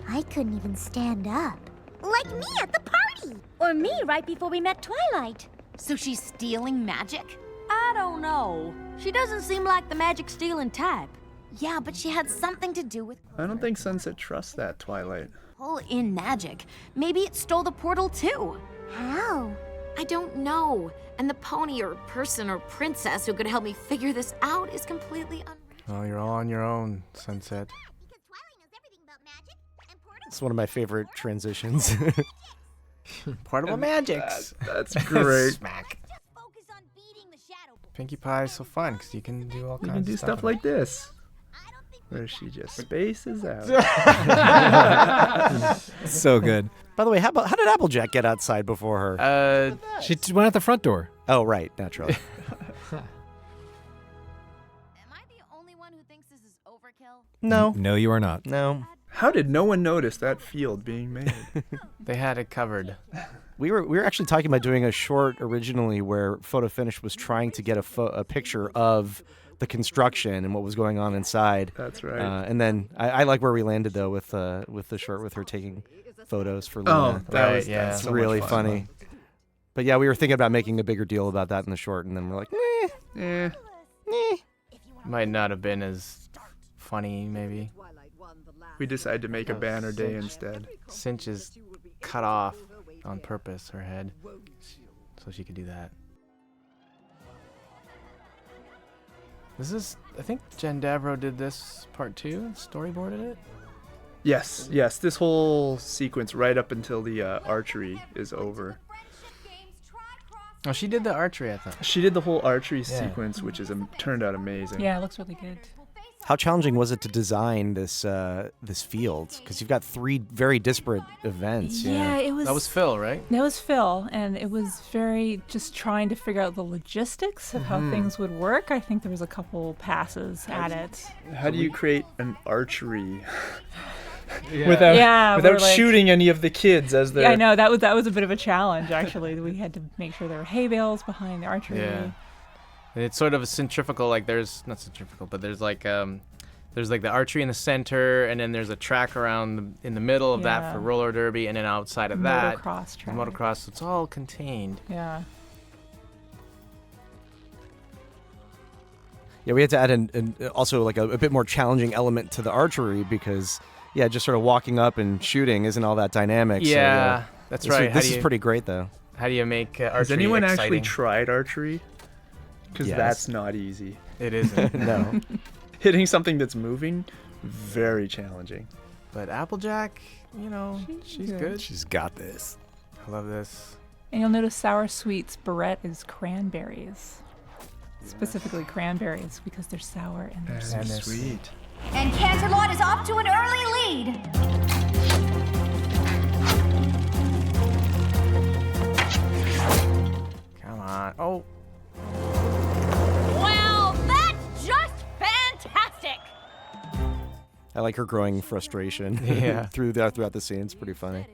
S7: I couldn't even stand up. Like me at the party. Or me right before we met Twilight.
S9: So she's stealing magic? I don't know. She doesn't seem like the magic stealing type. Yeah, but she had something to do with
S5: I don't think Sunset trusts that Twilight.
S9: pull in magic. Maybe it stole the portal too.
S7: How?
S9: I don't know. And the pony or person or princess who could help me figure this out is completely
S4: Well, you're all on your own, Sunset.
S7: Because Twilight knows everything about magic and portals.
S1: It's one of my favorite transitions.
S4: Portable magics.
S5: That's great.
S4: Smack.
S7: Just focus on beating the shadow.
S4: Pinkie Pie is so fun because you can do all kinds
S5: You can do
S4: of
S5: stuff
S4: with
S5: like this, where she just spaces out.
S2: So good.
S1: By the way, how did Applejack get outside before her?
S4: it.
S2: She went out the front door.
S1: Oh, right, naturally.
S9: Am I the only one who thinks this is overkill?
S1: No,
S2: No, you are not.
S1: no.
S5: How did no one notice that field being made?
S4: They had it covered.
S1: We were actually talking about doing a short originally where Photo Finish was trying to get a picture of the construction and what was going on inside.
S5: That's right.
S1: And then I like where we landed though with the short with her taking photos for Luna.
S5: Oh,
S4: Right, yeah.
S1: That's
S5: so much
S1: really
S5: fun.
S1: funny. But yeah, we were thinking about making a bigger deal about that in the short, and then we're like,
S5: Eh.
S4: Might not have been as funny, maybe.
S5: We decided to make a banner day instead.
S4: Cinch is cut off on purpose, her head, so she could do that. This is, I think Jen Davro did this part 2, storyboarded it.
S5: Yes, yes. This whole sequence right up until the archery is over.
S4: Oh, she did the archery, I thought.
S5: She did the whole archery
S4: Yeah.
S5: sequence, which is turned out amazing.
S6: Yeah, it looks really good.
S1: how challenging was it to design this this field? Because you've got 3 very disparate events.
S6: Yeah, it was.
S4: That was Phil, right?
S6: That was Phil, and it was very just trying to figure out the logistics of how things would work. I think there was a couple passes at it.
S5: How do you create an archery
S6: Yeah,
S5: without
S6: we're like-
S5: shooting any of the kids as they're...
S6: Yeah, I know that was a bit of a challenge actually. We had to make sure there were hay bales behind the archery.
S4: Yeah. And it's sort of a centrifugal, like there's, not centrifugal, but there's like the archery in the center, and then there's a track around in the middle of that
S6: Yeah.
S4: for roller derby, and then outside of that,
S6: Motocross
S4: the
S6: track.
S4: motocross. So it's all contained.
S6: Yeah.
S1: Yeah, we had to add also like a bit more challenging element to the archery because, yeah, just sort of walking up and shooting isn't all that dynamic.
S4: Yeah,
S1: so,
S4: that's
S1: this,
S4: right.
S1: This is pretty great, though.
S4: How do you make archery
S5: Has anyone
S4: exciting?
S5: actually tried archery? Because
S1: Yes.
S5: that's not easy.
S4: It isn't.
S1: No.
S5: Hitting something that's moving, very challenging.
S4: But Applejack, you know, she's good.
S2: She's got this.
S4: I love this.
S6: And you'll notice Sour Sweet's barrette is cranberries. Specifically cranberries because they're sour and they're
S4: And
S6: sweet.
S4: this-
S5: Sweet.
S8: And Canterlot is off to an early lead.
S4: Come on. Oh,
S8: Well, that's just fantastic.
S1: I like her growing frustration
S4: Yeah.
S1: throughout the scene. It's pretty funny.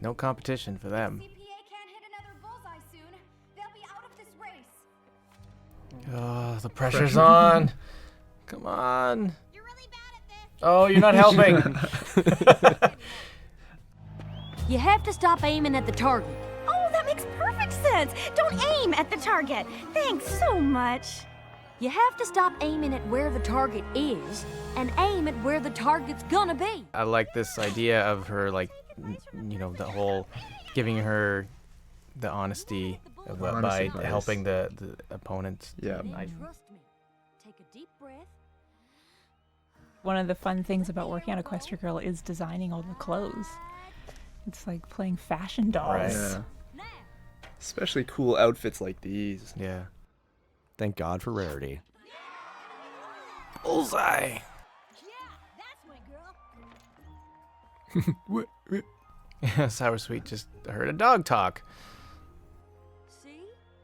S4: no competition for them.
S8: CPA can't hit another bullseye soon. They'll be out of this race.
S4: Oh, the pressure's on. Come on.
S7: You're really bad at this.
S4: Oh, you're not helping.
S9: You have to stop aiming at the target.
S7: Oh, that makes perfect sense. Don't aim at the target. Thanks so much.
S9: You have to stop aiming at where the target is and aim at where the target's gonna be.
S4: I like this idea of her, like, you know, the whole giving her the honesty by
S5: Honest advice.
S4: helping the opponents.
S5: Yeah.
S9: Trust me. Take a deep breath.
S6: One of the fun things about working on Equestria Girl is designing all the clothes. It's like playing fashion dolls.
S5: Yeah. Especially cool outfits like these.
S4: Yeah.
S1: Thank God for rarity.
S4: Bullseye. Sour Sweet just heard a dog talk.
S9: See?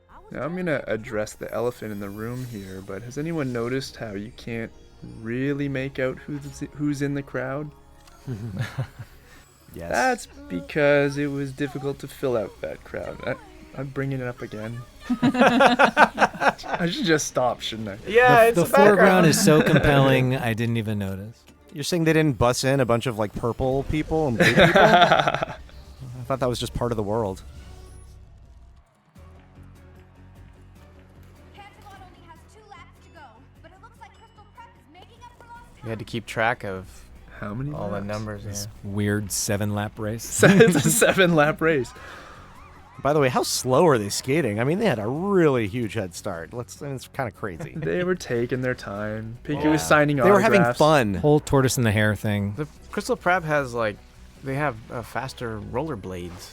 S9: I
S5: Now I'm gonna address the elephant in the room here, but has anyone noticed how you can't really make out who's in the crowd?
S1: Yes.
S5: That's because it was difficult to fill out that crowd. I'm bringing it up again. I should just stop, shouldn't I?
S4: Yeah,
S2: The foreground is so compelling, I didn't even notice.
S1: You're saying they didn't bus in a bunch of like purple people and blue people? I thought that was just part of the world.
S8: Canterlot only has 2 laps to go, but it looks like Crystal Prep is making up for lost time.
S4: We had to keep track of
S5: How many
S4: all the
S5: laps?
S4: numbers. Yeah.
S2: Weird 7-lap race.
S5: It's a 7-lap race.
S1: By the way, how slow are they skating? I mean, they had a really huge head start. It's kind of crazy.
S5: They were taking their time. Pinky was signing
S1: They were having
S5: autographs.
S1: fun.
S2: Whole tortoise in the hair thing.
S4: The Crystal Prep has they have faster rollerblades.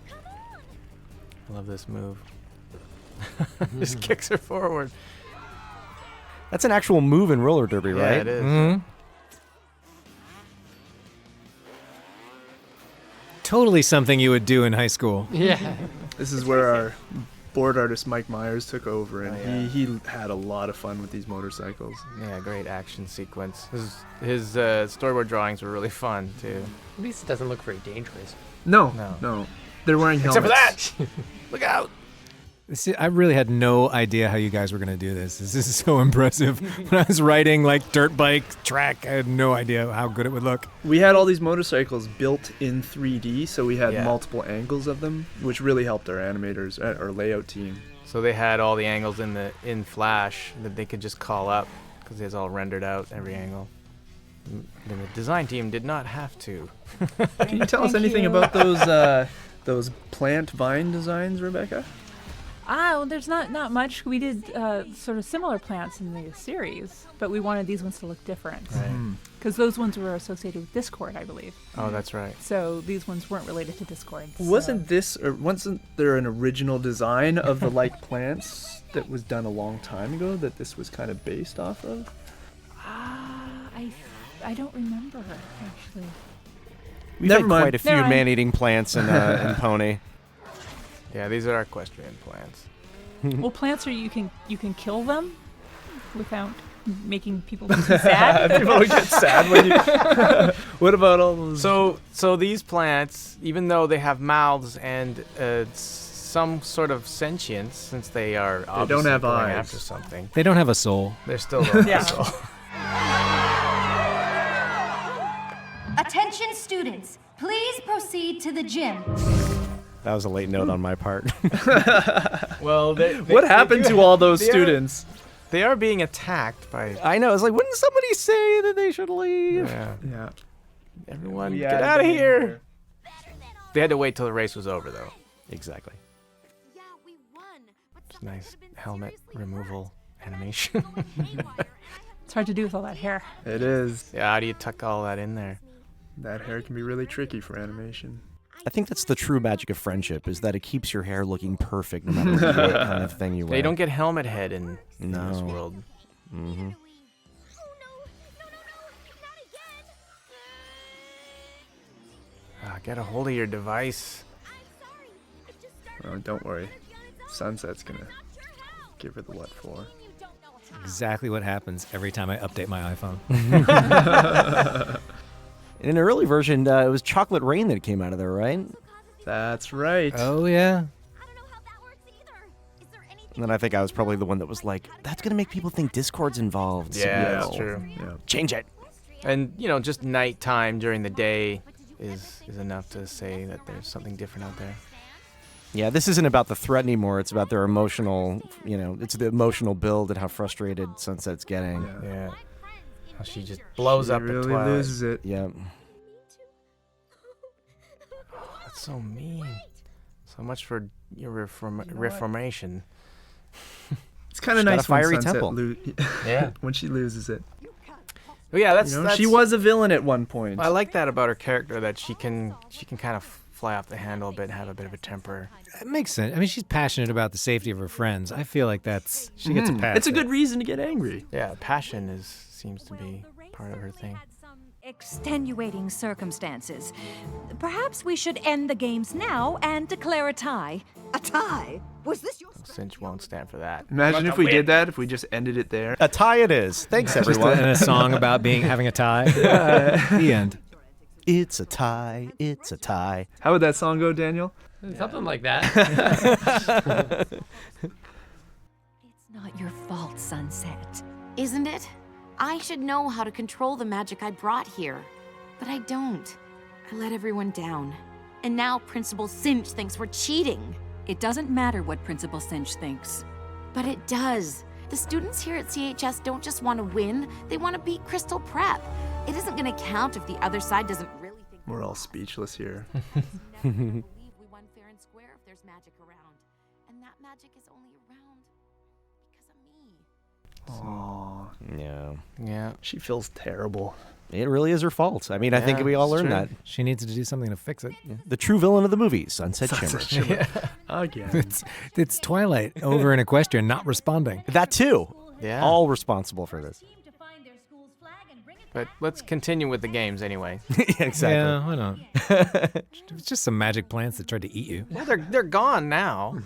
S4: I love this move. Just kicks her forward.
S1: That's an actual move in roller derby,
S4: Yeah,
S1: right?
S4: it is.
S2: Mm-hmm. Totally something you would do in high school.
S3: Yeah.
S5: This is where our board artist Mike Myers took over, and he had a lot of fun with these motorcycles.
S4: Yeah, great action sequence. His storyboard drawings were really fun too.
S3: At least it doesn't look very dangerous.
S5: No,
S4: No.
S5: they're wearing helmets.
S4: Except for that! Look out!
S2: See, I really had no idea how you guys were going to do this. This is so impressive. When I was writing like dirt bike track, I had no idea how good it would look.
S5: We had all these motorcycles built in 3D, so we had
S4: Yeah.
S5: multiple angles of them, which really helped our animators, our layout team.
S4: So they had all the angles in Flash that they could just call up because it's all rendered out every angle. And the design team did not have to.
S5: Can you tell us
S6: Thank
S5: anything
S6: you.
S5: about those plant vine designs, Rebecca?
S6: Well, there's not much. We did sort of similar plants in the series, but we wanted these ones to look different. Because those ones were associated with Discord, I believe.
S4: Oh, that's right.
S6: So these ones weren't related to Discord. so-
S5: Wasn't there an original design of the like plants that was done a long time ago that this was kind of based off of?
S6: I don't remember, actually.
S1: We've
S5: Never
S1: had
S5: mind.
S1: quite a few
S6: Never mind.
S1: man-eating plants in Pony.
S4: Yeah, these are equestrian plants.
S6: Well, plants are you can kill them without making people too sad.
S5: People would get sad when you. What about all those?
S4: So these plants, even though they have mouths and some sort of sentience, since they are obviously
S5: have
S4: going
S5: eyes.
S4: after something,
S2: They don't have a soul.
S4: they're still don't
S6: Yeah.
S4: have a soul.
S7: Attention students, please proceed to the gym.
S1: That was a late note on my part.
S4: Well,
S5: what happened to all those students?
S4: They are being attacked by.
S1: I know. It's like, wouldn't somebody say that they should leave?
S4: Yeah.
S5: Yeah.
S4: Everyone,
S5: Yeah,
S4: get out of here! They had to wait till the race was over, though.
S1: Exactly.
S8: Yeah, we won. But
S4: It's
S8: something
S4: nice
S8: could've been
S4: helmet
S8: seriously
S4: removal animation.
S8: worse. Haywire.
S6: It's hard to do with all that hair.
S5: It is.
S4: Yeah, how do you tuck all that in there?
S5: That hair can be really tricky for animation.
S1: I think that's the true magic of friendship, is that it keeps your hair looking perfect no matter what kind of thing you wear.
S4: They don't get helmet head in this
S1: No.
S4: world.
S1: Mm-hmm.
S8: Oh no, not again.
S4: Get a hold of your device.
S8: I'm sorry. It just started.
S5: Oh, don't worry. Sunset's gonna give her the what for.
S8: You don't know how.
S2: Exactly what happens every time I update my iPhone.
S1: In an early version, it was Chocolate Rain that came out of there, right?
S5: That's right.
S2: Oh, yeah.
S8: I don't know how that works either. Is there anything?
S1: And then I think I was probably the one that was like, that's going to make people think Discord's involved. so
S4: Yeah,
S1: no.
S4: that's true.
S5: Yeah.
S1: Change it.
S4: And, just nighttime during the day is enough to say that there's something different out there.
S1: Yeah, this isn't about the threat anymore. It's about their emotional, it's the emotional build and how frustrated Sunset's getting.
S4: Yeah. How she just blows up at
S5: really
S4: Twilight.
S5: loses it.
S1: Yeah.
S4: That's so mean. So much for your reformation.
S5: It's kind of
S1: She's got
S5: nice
S1: a fiery
S5: when Sunset
S1: temple.
S4: Yeah.
S5: when she loses it.
S4: Well, yeah, that's
S5: She was a villain at one point.
S4: I like that about her character, that she can kind of fly off the handle a bit, have a bit of a temper.
S2: It makes sense. I mean, she's passionate about the safety of her friends. I feel like she gets a pass.
S5: It's a good reason to get angry.
S4: Yeah, passion seems to be part of her thing.
S11: Extenuating circumstances. Perhaps we should end the games now and declare a tie.
S10: A tie? Was this your...
S4: Cinch won't stand for that.
S5: Imagine if we did that, if we just ended it there.
S1: A tie it is. Thanks,
S2: Just
S1: everyone.
S2: a song about having a tie. The end.
S1: It's a tie. It's a tie.
S5: How would that song go, Daniel?
S3: Something like that.
S11: It's not your fault, Sunset.
S9: Isn't it? I should know how to control the magic I brought here. But I don't. I let everyone down. And now Principal Cinch thinks we're cheating.
S11: It doesn't matter what Principal Cinch thinks.
S9: But it does. The students here at CHS don't just want to win, they want to beat Crystal Prep. It isn't going to count if the other side doesn't really think...
S5: We're all speechless here.
S9: Never believe we won fair and square if there's magic around. And that magic is only around because of me.
S5: Aww.
S1: Yeah.
S4: Yeah.
S5: She feels terrible.
S1: It really is her fault. I mean, I think
S4: Yeah,
S1: we all
S4: it's
S1: learned
S4: true.
S1: that.
S2: She needs to do something to fix it.
S1: The true villain of the movie, Sunset Shimmer.
S5: Again.
S2: It's Twilight over in Equestrian not responding.
S1: That too.
S4: Yeah.
S1: All responsible for this.
S4: But let's continue with the games anyway.
S1: Exactly.
S2: Yeah, why not? It's just some magic plants that tried to eat you.
S4: Well, they're gone now.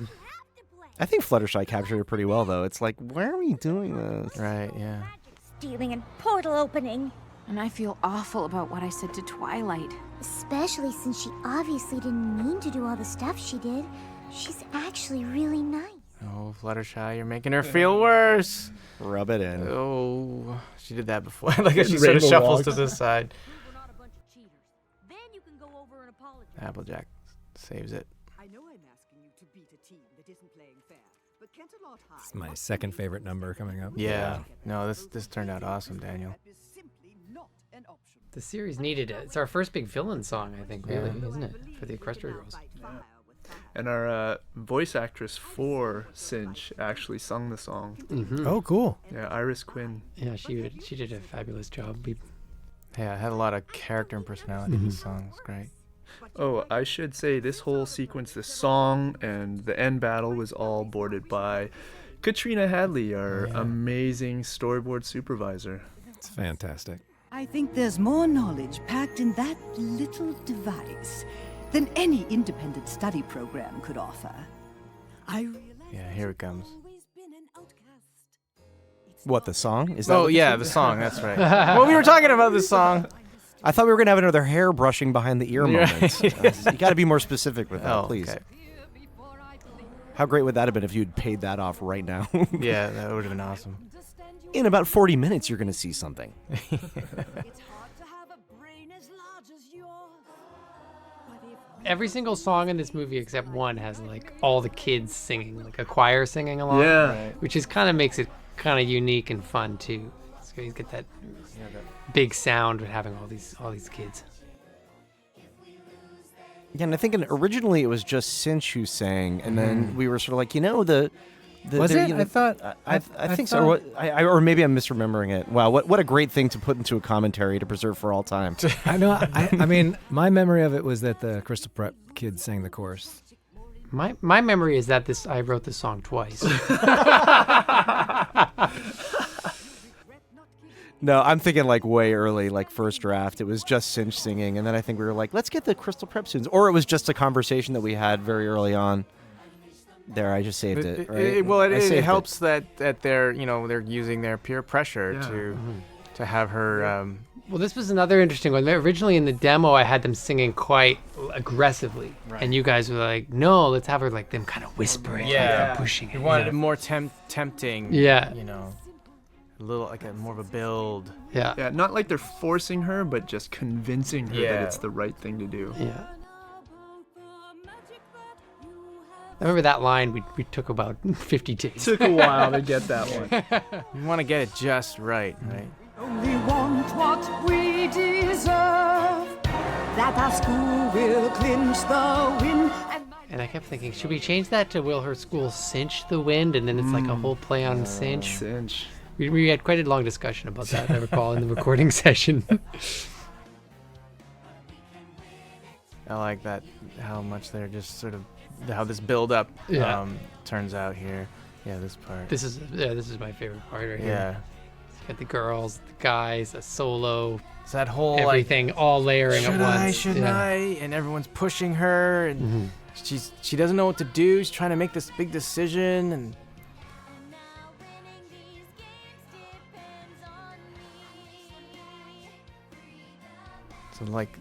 S1: I think Fluttershy captured it pretty well, though. It's like, why are we doing this?
S4: Right, yeah.
S7: Stealing and portal opening.
S9: And I feel awful about what I said to Twilight.
S7: Especially since she obviously didn't mean to do all the stuff she did. She's actually really nice.
S4: Oh, Fluttershy, you're making her feel worse.
S1: Rub it in.
S4: Oh, she did that before. Like she sort of shuffles to the side. Applejack saves it.
S10: I know I'm asking you to beat a team that isn't playing fair, but Canterlot High...
S2: It's my second favorite number coming up.
S4: Yeah. No, this turned out awesome, Daniel.
S3: The series needed it. It's our first big villain song, I think, really, isn't it? For the Equestria Girls.
S5: And our voice actress for Cinch actually sung the song.
S3: Mm-hmm.
S2: Oh, cool.
S5: Yeah, Iris Quinn.
S3: Yeah, she did a fabulous job.
S4: Yeah, it had a lot of character and personality in the song. It's great.
S5: Oh, I should say this whole sequence, this song and the end battle was all boarded by Katrina Hadley, our amazing storyboard supervisor.
S2: It's fantastic.
S10: I think there's more knowledge packed in that little device than any independent study program could offer. I realize
S4: Yeah, here it comes.
S1: What, the song? Is that
S4: Oh,
S1: what this
S4: yeah,
S1: is?
S4: the song. That's right. Well, we were talking about this song.
S1: I thought we were going to have another hair brushing behind the ear moment. You got to be more specific with that,
S4: Oh,
S1: please.
S4: okay.
S1: How great would that have been if you'd paid that off right now?
S4: Yeah, that would have been awesome.
S1: In about 40 minutes, you're going to see something.
S3: Every single song in this movie except one has like all the kids singing, like a choir singing along.
S5: Yeah. Right.
S3: Which is kind of makes it kind of unique and fun too. So you get that big sound of having all these kids.
S1: Yeah, and I think originally it was just Cinch who sang, and then we were sort of like,
S2: Was it? I thought.
S1: I think so. Or, or maybe I'm misremembering it. Wow, what a great thing to put into a commentary to preserve for all time.
S2: I know. I mean, my memory of it was that the Crystal Prep kids sang the chorus.
S3: My memory is that I wrote this song twice.
S1: No, I'm thinking like way early, like first draft. It was just Cinch singing, and then I think we were like, let's get the Crystal Prep students. Or it was just a conversation that we had very early on. There, I just saved it. Right?
S4: It helps that they're they're using their peer pressure to have her.
S3: Well, this was another interesting one. Originally in the demo, I had them singing quite aggressively, and you guys were like, "No, let's have her like them kind of whispering, like, pushing it."
S4: We wanted it more tempting.
S3: Yeah.
S4: A little like more of a build.
S3: Yeah.
S5: Yeah, not like they're forcing her, but just convincing her that it's the right thing to do.
S3: Yeah. I remember that line we took about 50 takes.
S5: Took a while to get that one.
S4: You want to get it just right?
S10: only want what we deserve. That our school will clinch the win.
S3: And I kept thinking, should we change that to will her school cinch the wind? And then it's like a whole play on cinch.
S5: Cinch.
S3: We had quite a long discussion about that, I recall, in the recording session.
S4: I like that, how much they're just sort of, how this build up turns out here. Yeah, this part.
S3: This is my favorite part right here.
S4: Yeah.
S3: Got the girls, the guys, a solo
S4: It's that whole
S3: everything all layering
S4: should
S3: at once.
S4: I? Shouldn't I? And everyone's pushing her, and she doesn't know what to do. She's trying to make this big decision, and so like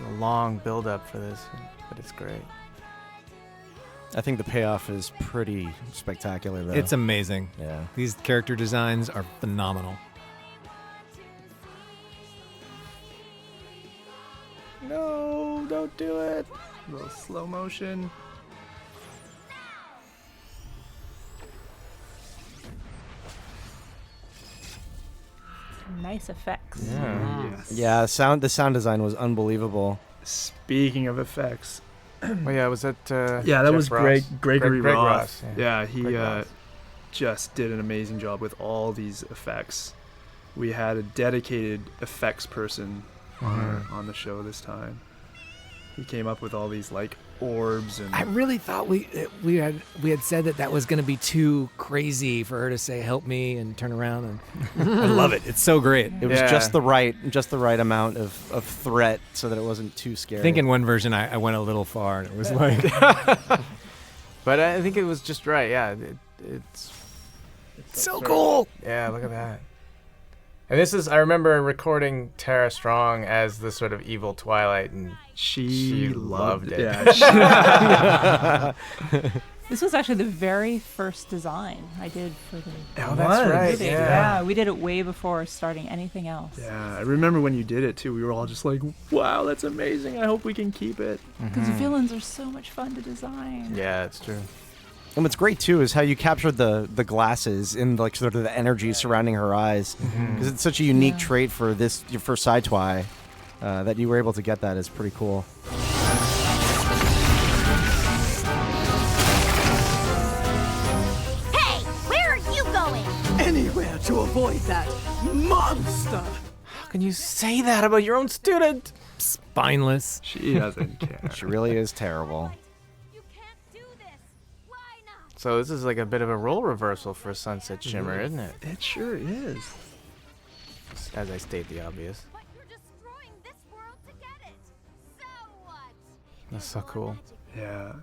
S4: a long build up for this, but it's great.
S1: I think the payoff is pretty spectacular, though.
S2: It's amazing.
S1: Yeah.
S2: These character designs are phenomenal.
S4: No, don't do it.
S5: A little slow motion.
S6: Nice effects.
S4: Yeah.
S5: Yes.
S1: Yeah, the sound design was unbelievable.
S5: Speaking of effects,
S4: Oh yeah, was that?
S5: yeah, that
S4: Jeff
S5: was
S4: Ross?
S5: Gregory
S4: Greg
S5: Roth.
S4: Ross,
S5: Yeah, he
S4: Greg Ross.
S5: just did an amazing job with all these effects. We had a dedicated effects person on the show this time. He came up with all these like orbs and
S2: I really thought we had said that was going to be too crazy for her to say "help me" and turn around. And I love it. It's so great.
S1: It was
S4: Yeah.
S1: just the right amount of threat so that it wasn't too scary.
S2: I think in one version I went a little far, and it was like
S4: But I think it was just right. Yeah, it's
S2: so cool.
S4: Yeah, look at that. And this is, I remember recording Tara Strong as the sort of evil Twilight, and
S5: she
S4: loved it.
S5: Yeah,
S6: This was actually the very first design I did for the
S4: Oh, that's right.
S6: movie.
S4: Yeah.
S6: We did it way before starting anything else.
S5: yeah. I remember when you did it too. We were all just like, "Wow, that's amazing! I hope we can keep it."
S6: Because villains are so much fun to design.
S4: Yeah, it's true.
S1: And what's great too is how you captured the glasses and like sort of the energy surrounding her eyes, because it's such a unique trait for Sci Twi that you were able to get that is pretty cool.
S7: Hey, where are you going?
S10: Anywhere to avoid that monster.
S4: How can you say that about your own student?
S2: Spineless.
S5: She doesn't care.
S1: She really is terrible.
S8: You can't do this. Why not?
S4: So this is like a bit of a role reversal for Sunset Shimmer, isn't it?
S5: It sure is.
S4: As I state the obvious.
S8: But you're destroying this world to get it. So what?
S4: That's so cool.
S5: Yeah.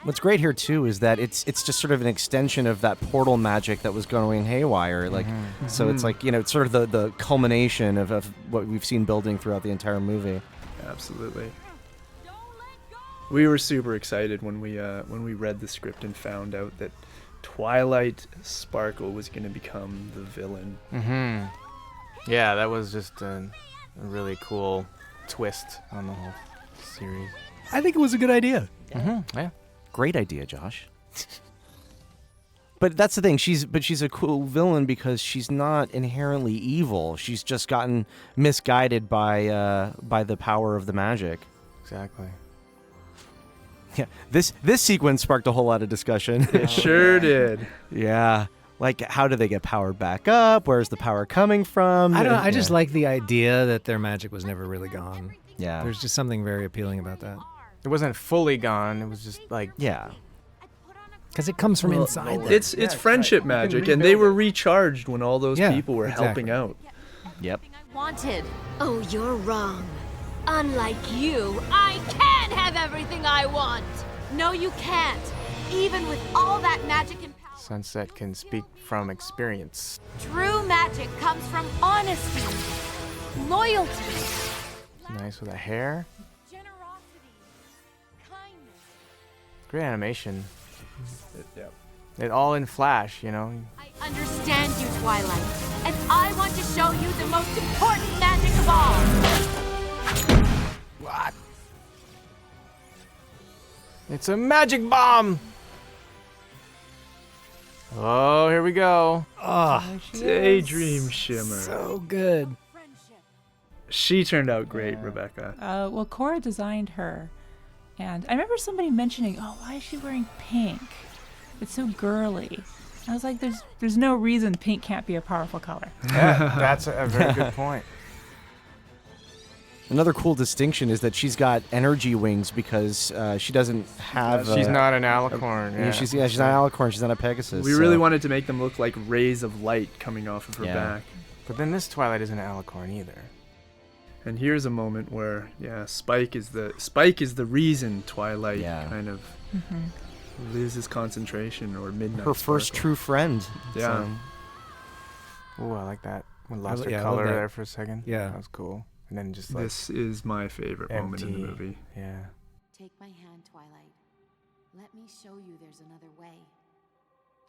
S1: What's great here too is that it's just sort of an extension of that portal magic that was going haywire. Like, so it's like, it's sort of the culmination of what we've seen building throughout the entire movie.
S5: Absolutely. We were super excited when we read the script and found out that Twilight Sparkle was going to become the villain.
S4: Yeah, that was just a really cool twist on the whole series.
S2: I think it was a good idea.
S4: Yeah.
S1: Great idea, Josh. But that's the thing. She's a cool villain because she's not inherently evil. She's just gotten misguided by the power of the magic.
S4: Exactly.
S1: Yeah. This sequence sparked a whole lot of discussion.
S5: It sure did.
S1: Yeah. Like, how do they get powered back up? Where's the power coming from?
S2: I don't know. I just
S1: Yeah.
S2: like the idea that their magic was never really gone.
S1: Yeah.
S2: There's just something very appealing about that.
S4: It wasn't fully gone. It was just like
S1: Yeah.
S2: Because it comes from inside them.
S5: It's friendship magic, and they were recharged when all those
S2: Yeah,
S5: people were
S2: exactly.
S5: helping out.
S1: Yep.
S9: Wanted.
S8: Oh, you're wrong. Unlike you, I can have everything I want.
S9: No, you can't. Even with all that magic and power.
S4: Sunset can speak from experience.
S9: True magic comes from honesty, loyalty.
S4: Nice with the hair.
S8: Generosity, kindness.
S4: Great animation.
S5: Yep.
S4: It all in flash, you know.
S9: I understand you, Twilight, and I want to show you the most important magic of all.
S4: What? It's a magic bomb. Oh, here we go.
S5: Daydream Shimmer.
S2: So good.
S5: She turned out great, Rebecca.
S6: Well, Cora designed her, and I remember somebody mentioning, "Oh, why is she wearing pink? It's so girly." I was like, "There's no reason pink can't be a powerful color."
S4: Yeah, that's a very good point.
S1: Another cool distinction is that she's got energy wings because she doesn't have.
S4: She's not an alicorn. Yeah.
S1: She's not an alicorn. She's not a Pegasus.
S5: We really wanted to make them look like rays of light coming off of her
S1: Yeah.
S5: back.
S4: But then this Twilight isn't an alicorn either.
S5: And here's a moment where, Spike is the reason Twilight kind of loses concentration, or Midnight
S1: Her first
S5: Sparkle.
S1: true friend.
S5: Yeah.
S4: Ooh, I like that. We lost her
S2: I love
S4: color
S2: that.
S4: there for a second.
S2: Yeah.
S4: That was cool. And then just like
S5: This is my favorite moment in the
S4: empty.
S5: movie.
S4: Yeah.
S9: Take my hand, Twilight. Let me show you there's another way.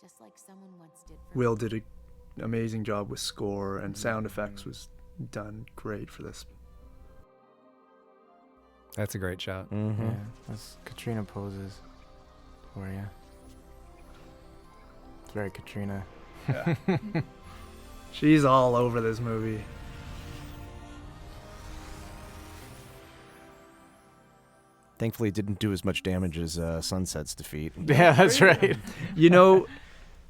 S9: Just like someone once did for
S5: Will did an amazing job with score, and sound effects was done great for this.
S2: That's a great shot.
S1: Mm-hmm.
S4: Yeah. That's Katrina poses for you. It's very Katrina.
S5: Yeah. She's all over this movie.
S1: Thankfully, it didn't do as much damage as Sunset's defeat.
S4: Yeah, that's right.
S5: You know,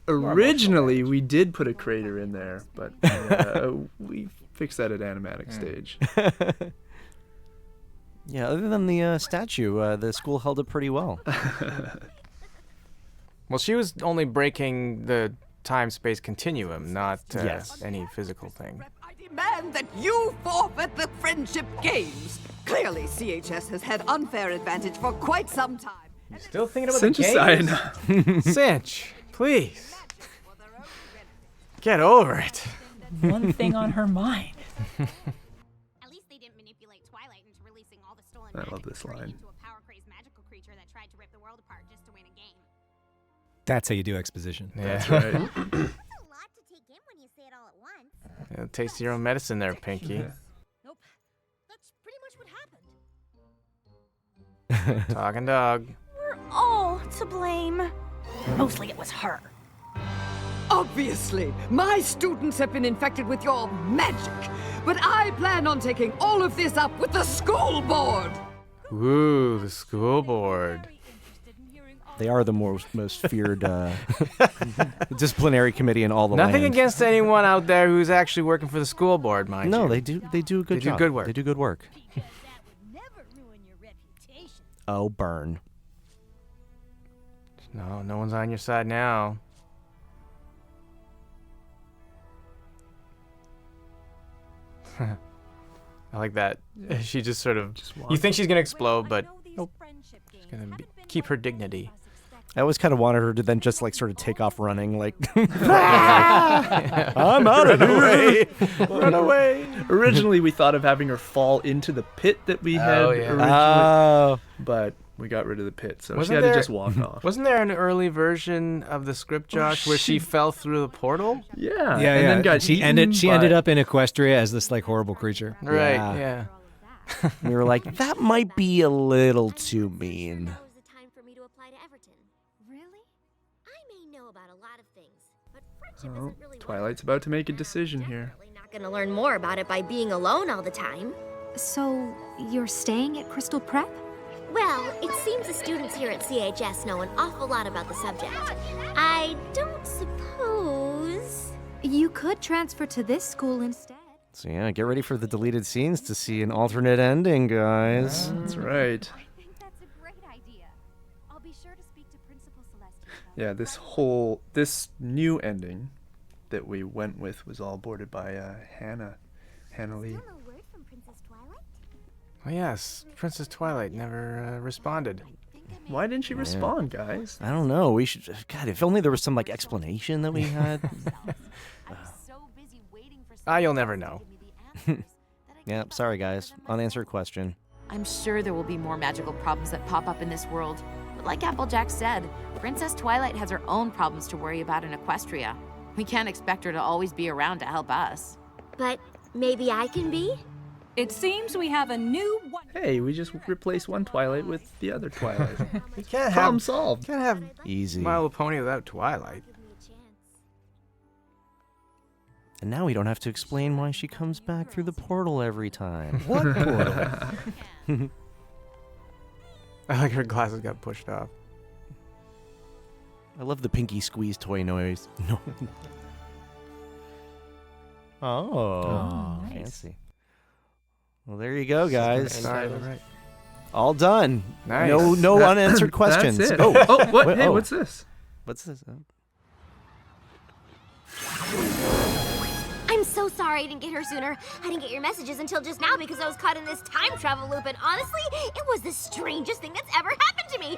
S5: originally we did put a crater in there, but we fixed that at animatic stage.
S1: Yeah, other than the statue, the school held up pretty well.
S4: Well, she was only breaking the time-space continuum, not any physical thing.
S10: I demand that you forfeit the friendship games. Clearly, CHS has had unfair advantage for quite some time.
S4: Still thinking about
S5: Cinch
S4: the
S5: aside.
S4: games? Cinch, please. Get over it.
S6: One thing on her mind.
S7: At least they didn't manipulate Twilight into releasing all the stolen
S5: I
S7: magic
S5: love this
S7: and turning
S5: line.
S7: into a power-crazy magical creature that tried to rip the world apart just to win a game.
S2: That's how you do exposition.
S4: Yeah.
S5: That's right.
S7: That's a lot to take in when you say it all at once.
S4: Yeah, taste your own medicine there, Pinky.
S7: Nope. That's pretty much what happened.
S4: Talking dog.
S13: We're all to blame. Mostly it was her.
S10: Obviously, my students have been infected with your magic, but I plan on taking all of this up with the school board.
S4: Ooh, the school board.
S1: They are the most feared disciplinary committee in all the
S4: Nothing
S1: land.
S4: against anyone out there who's actually working for the school board, mind you.
S1: No, they do a good
S4: They
S1: job.
S4: do good work.
S1: They do good work.
S8: That would never ruin your reputation.
S1: Oh, burn.
S4: No, no one's on your side now. I like that. She just sort of. You think she's gonna explode, but nope. She's gonna keep her dignity.
S1: I always kind of wanted her to then just like sort of take off running, like I'm out of here.
S4: Run away.
S5: Originally, we thought of having her fall into the pit that we had originally, but we got rid of the pit, so she had to just walk off.
S4: Wasn't there an early version of the script, Josh, where she fell through the portal?
S5: Yeah,
S2: Yeah,
S5: and then got
S2: she
S5: eaten
S2: ended
S5: by-
S2: up in Equestria as this like horrible creature.
S4: Right.
S1: Yeah.
S4: Yeah.
S1: We were like, that might be a little too mean.
S7: Now is the time for me to apply to Everton. Really? I may know about a lot of things, but friendship
S5: Oh,
S7: isn't really
S5: Twilight's about to make a decision here.
S7: not gonna learn more about it by being alone all the time.
S8: So, you're staying at Crystal Prep?
S7: Well, it seems the students here at CHS know an awful lot about the subject. I don't suppose...
S8: You could transfer to this school instead.
S1: So yeah, get ready for the deleted scenes to see an alternate ending, guys.
S5: That's right.
S8: I think that's a great idea. I'll be sure to speak to Principal Celeste.
S5: Yeah, this new ending that we went with was all boarded by Hannah Lee.
S7: Still no word from Princess Twilight?
S4: Oh yes, Princess Twilight never responded.
S5: Why didn't she respond, guys?
S1: I don't know. We should. God, if only there was some like explanation that we had.
S4: You'll never know.
S1: Yeah, sorry guys. Unanswered question.
S9: I'm sure there will be more magical problems that pop up in this world. But like Applejack said, Princess Twilight has her own problems to worry about in Equestria. We can't expect her to always be around to help us.
S7: But maybe I can be?
S13: It seems we have a new one.
S5: Hey, we just replaced one Twilight with the other Twilight.
S4: You can't
S5: Problem solved.
S4: Can't have
S1: Easy.
S4: My Little Pony without Twilight.
S1: And now we don't have to explain why she comes back through the portal every time.
S4: What portal? I like her glasses got pushed off.
S1: I love the pinky squeeze toy noise. No. Oh, fancy. Well, there you go, guys.
S4: Right.
S1: All done.
S4: Nice.
S1: No unanswered questions.
S5: That's it.
S1: Oh,
S5: what?
S1: wait,
S5: Hey,
S1: oh.
S5: what's this?
S1: What's this?
S7: I'm
S14: I'm so sorry I didn't get here sooner. I didn't get your messages until just now because I was caught in this time travel loop, and honestly, it was the strangest thing that's ever happened to me.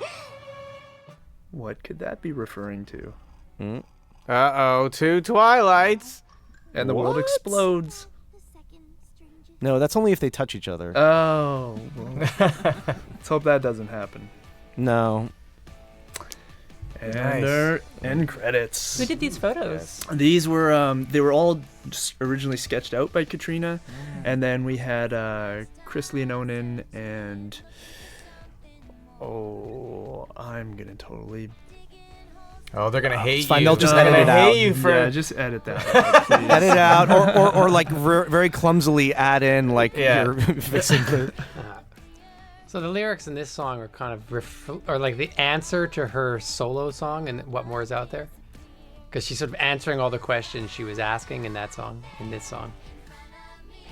S5: What could that be referring to?
S4: Uh-oh, 2 Twilights.
S5: And the world explodes.
S1: No, that's only if they touch each other.
S5: Oh. Well, let's hope that doesn't happen.
S1: No.
S5: And
S4: Nice.
S5: our end credits.
S6: Who did these photos?
S5: These were they were all just originally sketched out by Katrina, and then we had Chris Leononin and I'm gonna totally.
S4: Oh, they're gonna hate
S1: It's fine,
S4: you.
S1: they'll just
S4: They're
S1: edit
S4: gonna
S1: it out.
S4: hate you for
S5: Yeah, just edit that out, please.
S1: Edit out, or like very clumsily add in like you're fixing the.
S3: So the lyrics in this song are kind of or like the answer to her solo song and What More Is Out There, because she's sort of answering all the questions she was asking in that song, in this song.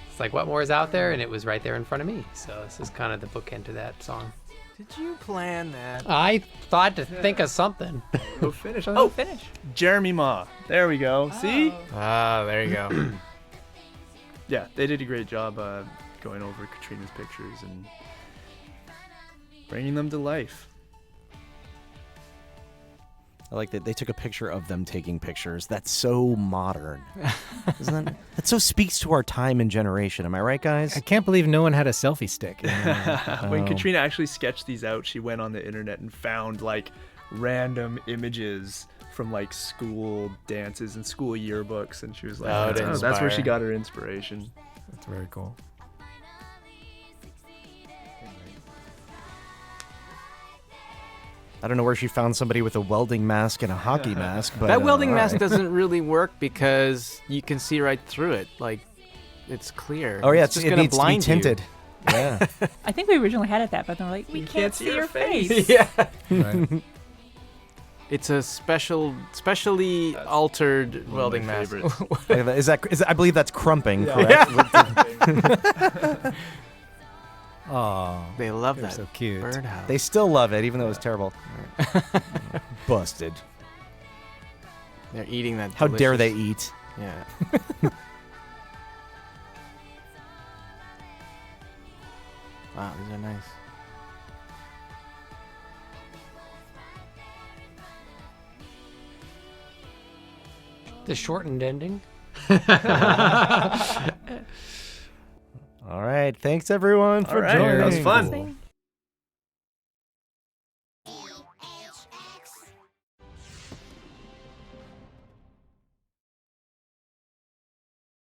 S3: It's like, what more is out there? And it was right there in front of me. So this is kind of the bookend to that song.
S4: Did you plan that?
S3: I thought to think of something.
S5: Go finish.
S6: Oh, finish.
S5: Jeremy Ma. There we go. See?
S4: Ah, there you go.
S5: Yeah, they did a great job going over Katrina's pictures and bringing them to life.
S1: I like that they took a picture of them taking pictures. That's so modern. Isn't that so speaks to our time and generation. Am I right, guys?
S2: I can't believe no one had a selfie stick.
S5: When Katrina actually sketched these out, she went on the internet and found like random images from like school dances and school yearbooks, and she was like,
S4: Oh, to
S5: that's where she
S4: inspire.
S5: got her inspiration.
S2: That's very cool.
S1: I don't know where she found somebody with a welding mask and a hockey mask, but
S4: That welding mask
S1: alright.
S4: doesn't really work because you can see right through it. Like, it's clear.
S1: Oh yeah,
S4: it's just
S1: it
S4: gonna
S1: needs to be
S4: blind you.
S1: tinted. Yeah.
S6: I think we originally had it that, but they're like, we can't see your face.
S4: Yeah.
S2: Right.
S4: It's a specially altered
S5: One of
S4: welding
S5: my
S4: mask.
S5: favorites.
S1: Is that? I believe that's crumping, correct?
S2: Oh,
S4: They love
S2: they're
S4: that
S2: so cute.
S4: birdhouse.
S1: They still love it, even though it's terrible. Busted.
S4: They're eating that.
S1: How dare they
S4: delicious-
S1: eat?
S4: Yeah. Wow, these are nice.
S3: The shortened ending.
S1: All right. Thanks everyone for
S5: All right,
S1: joining.
S5: that was fun.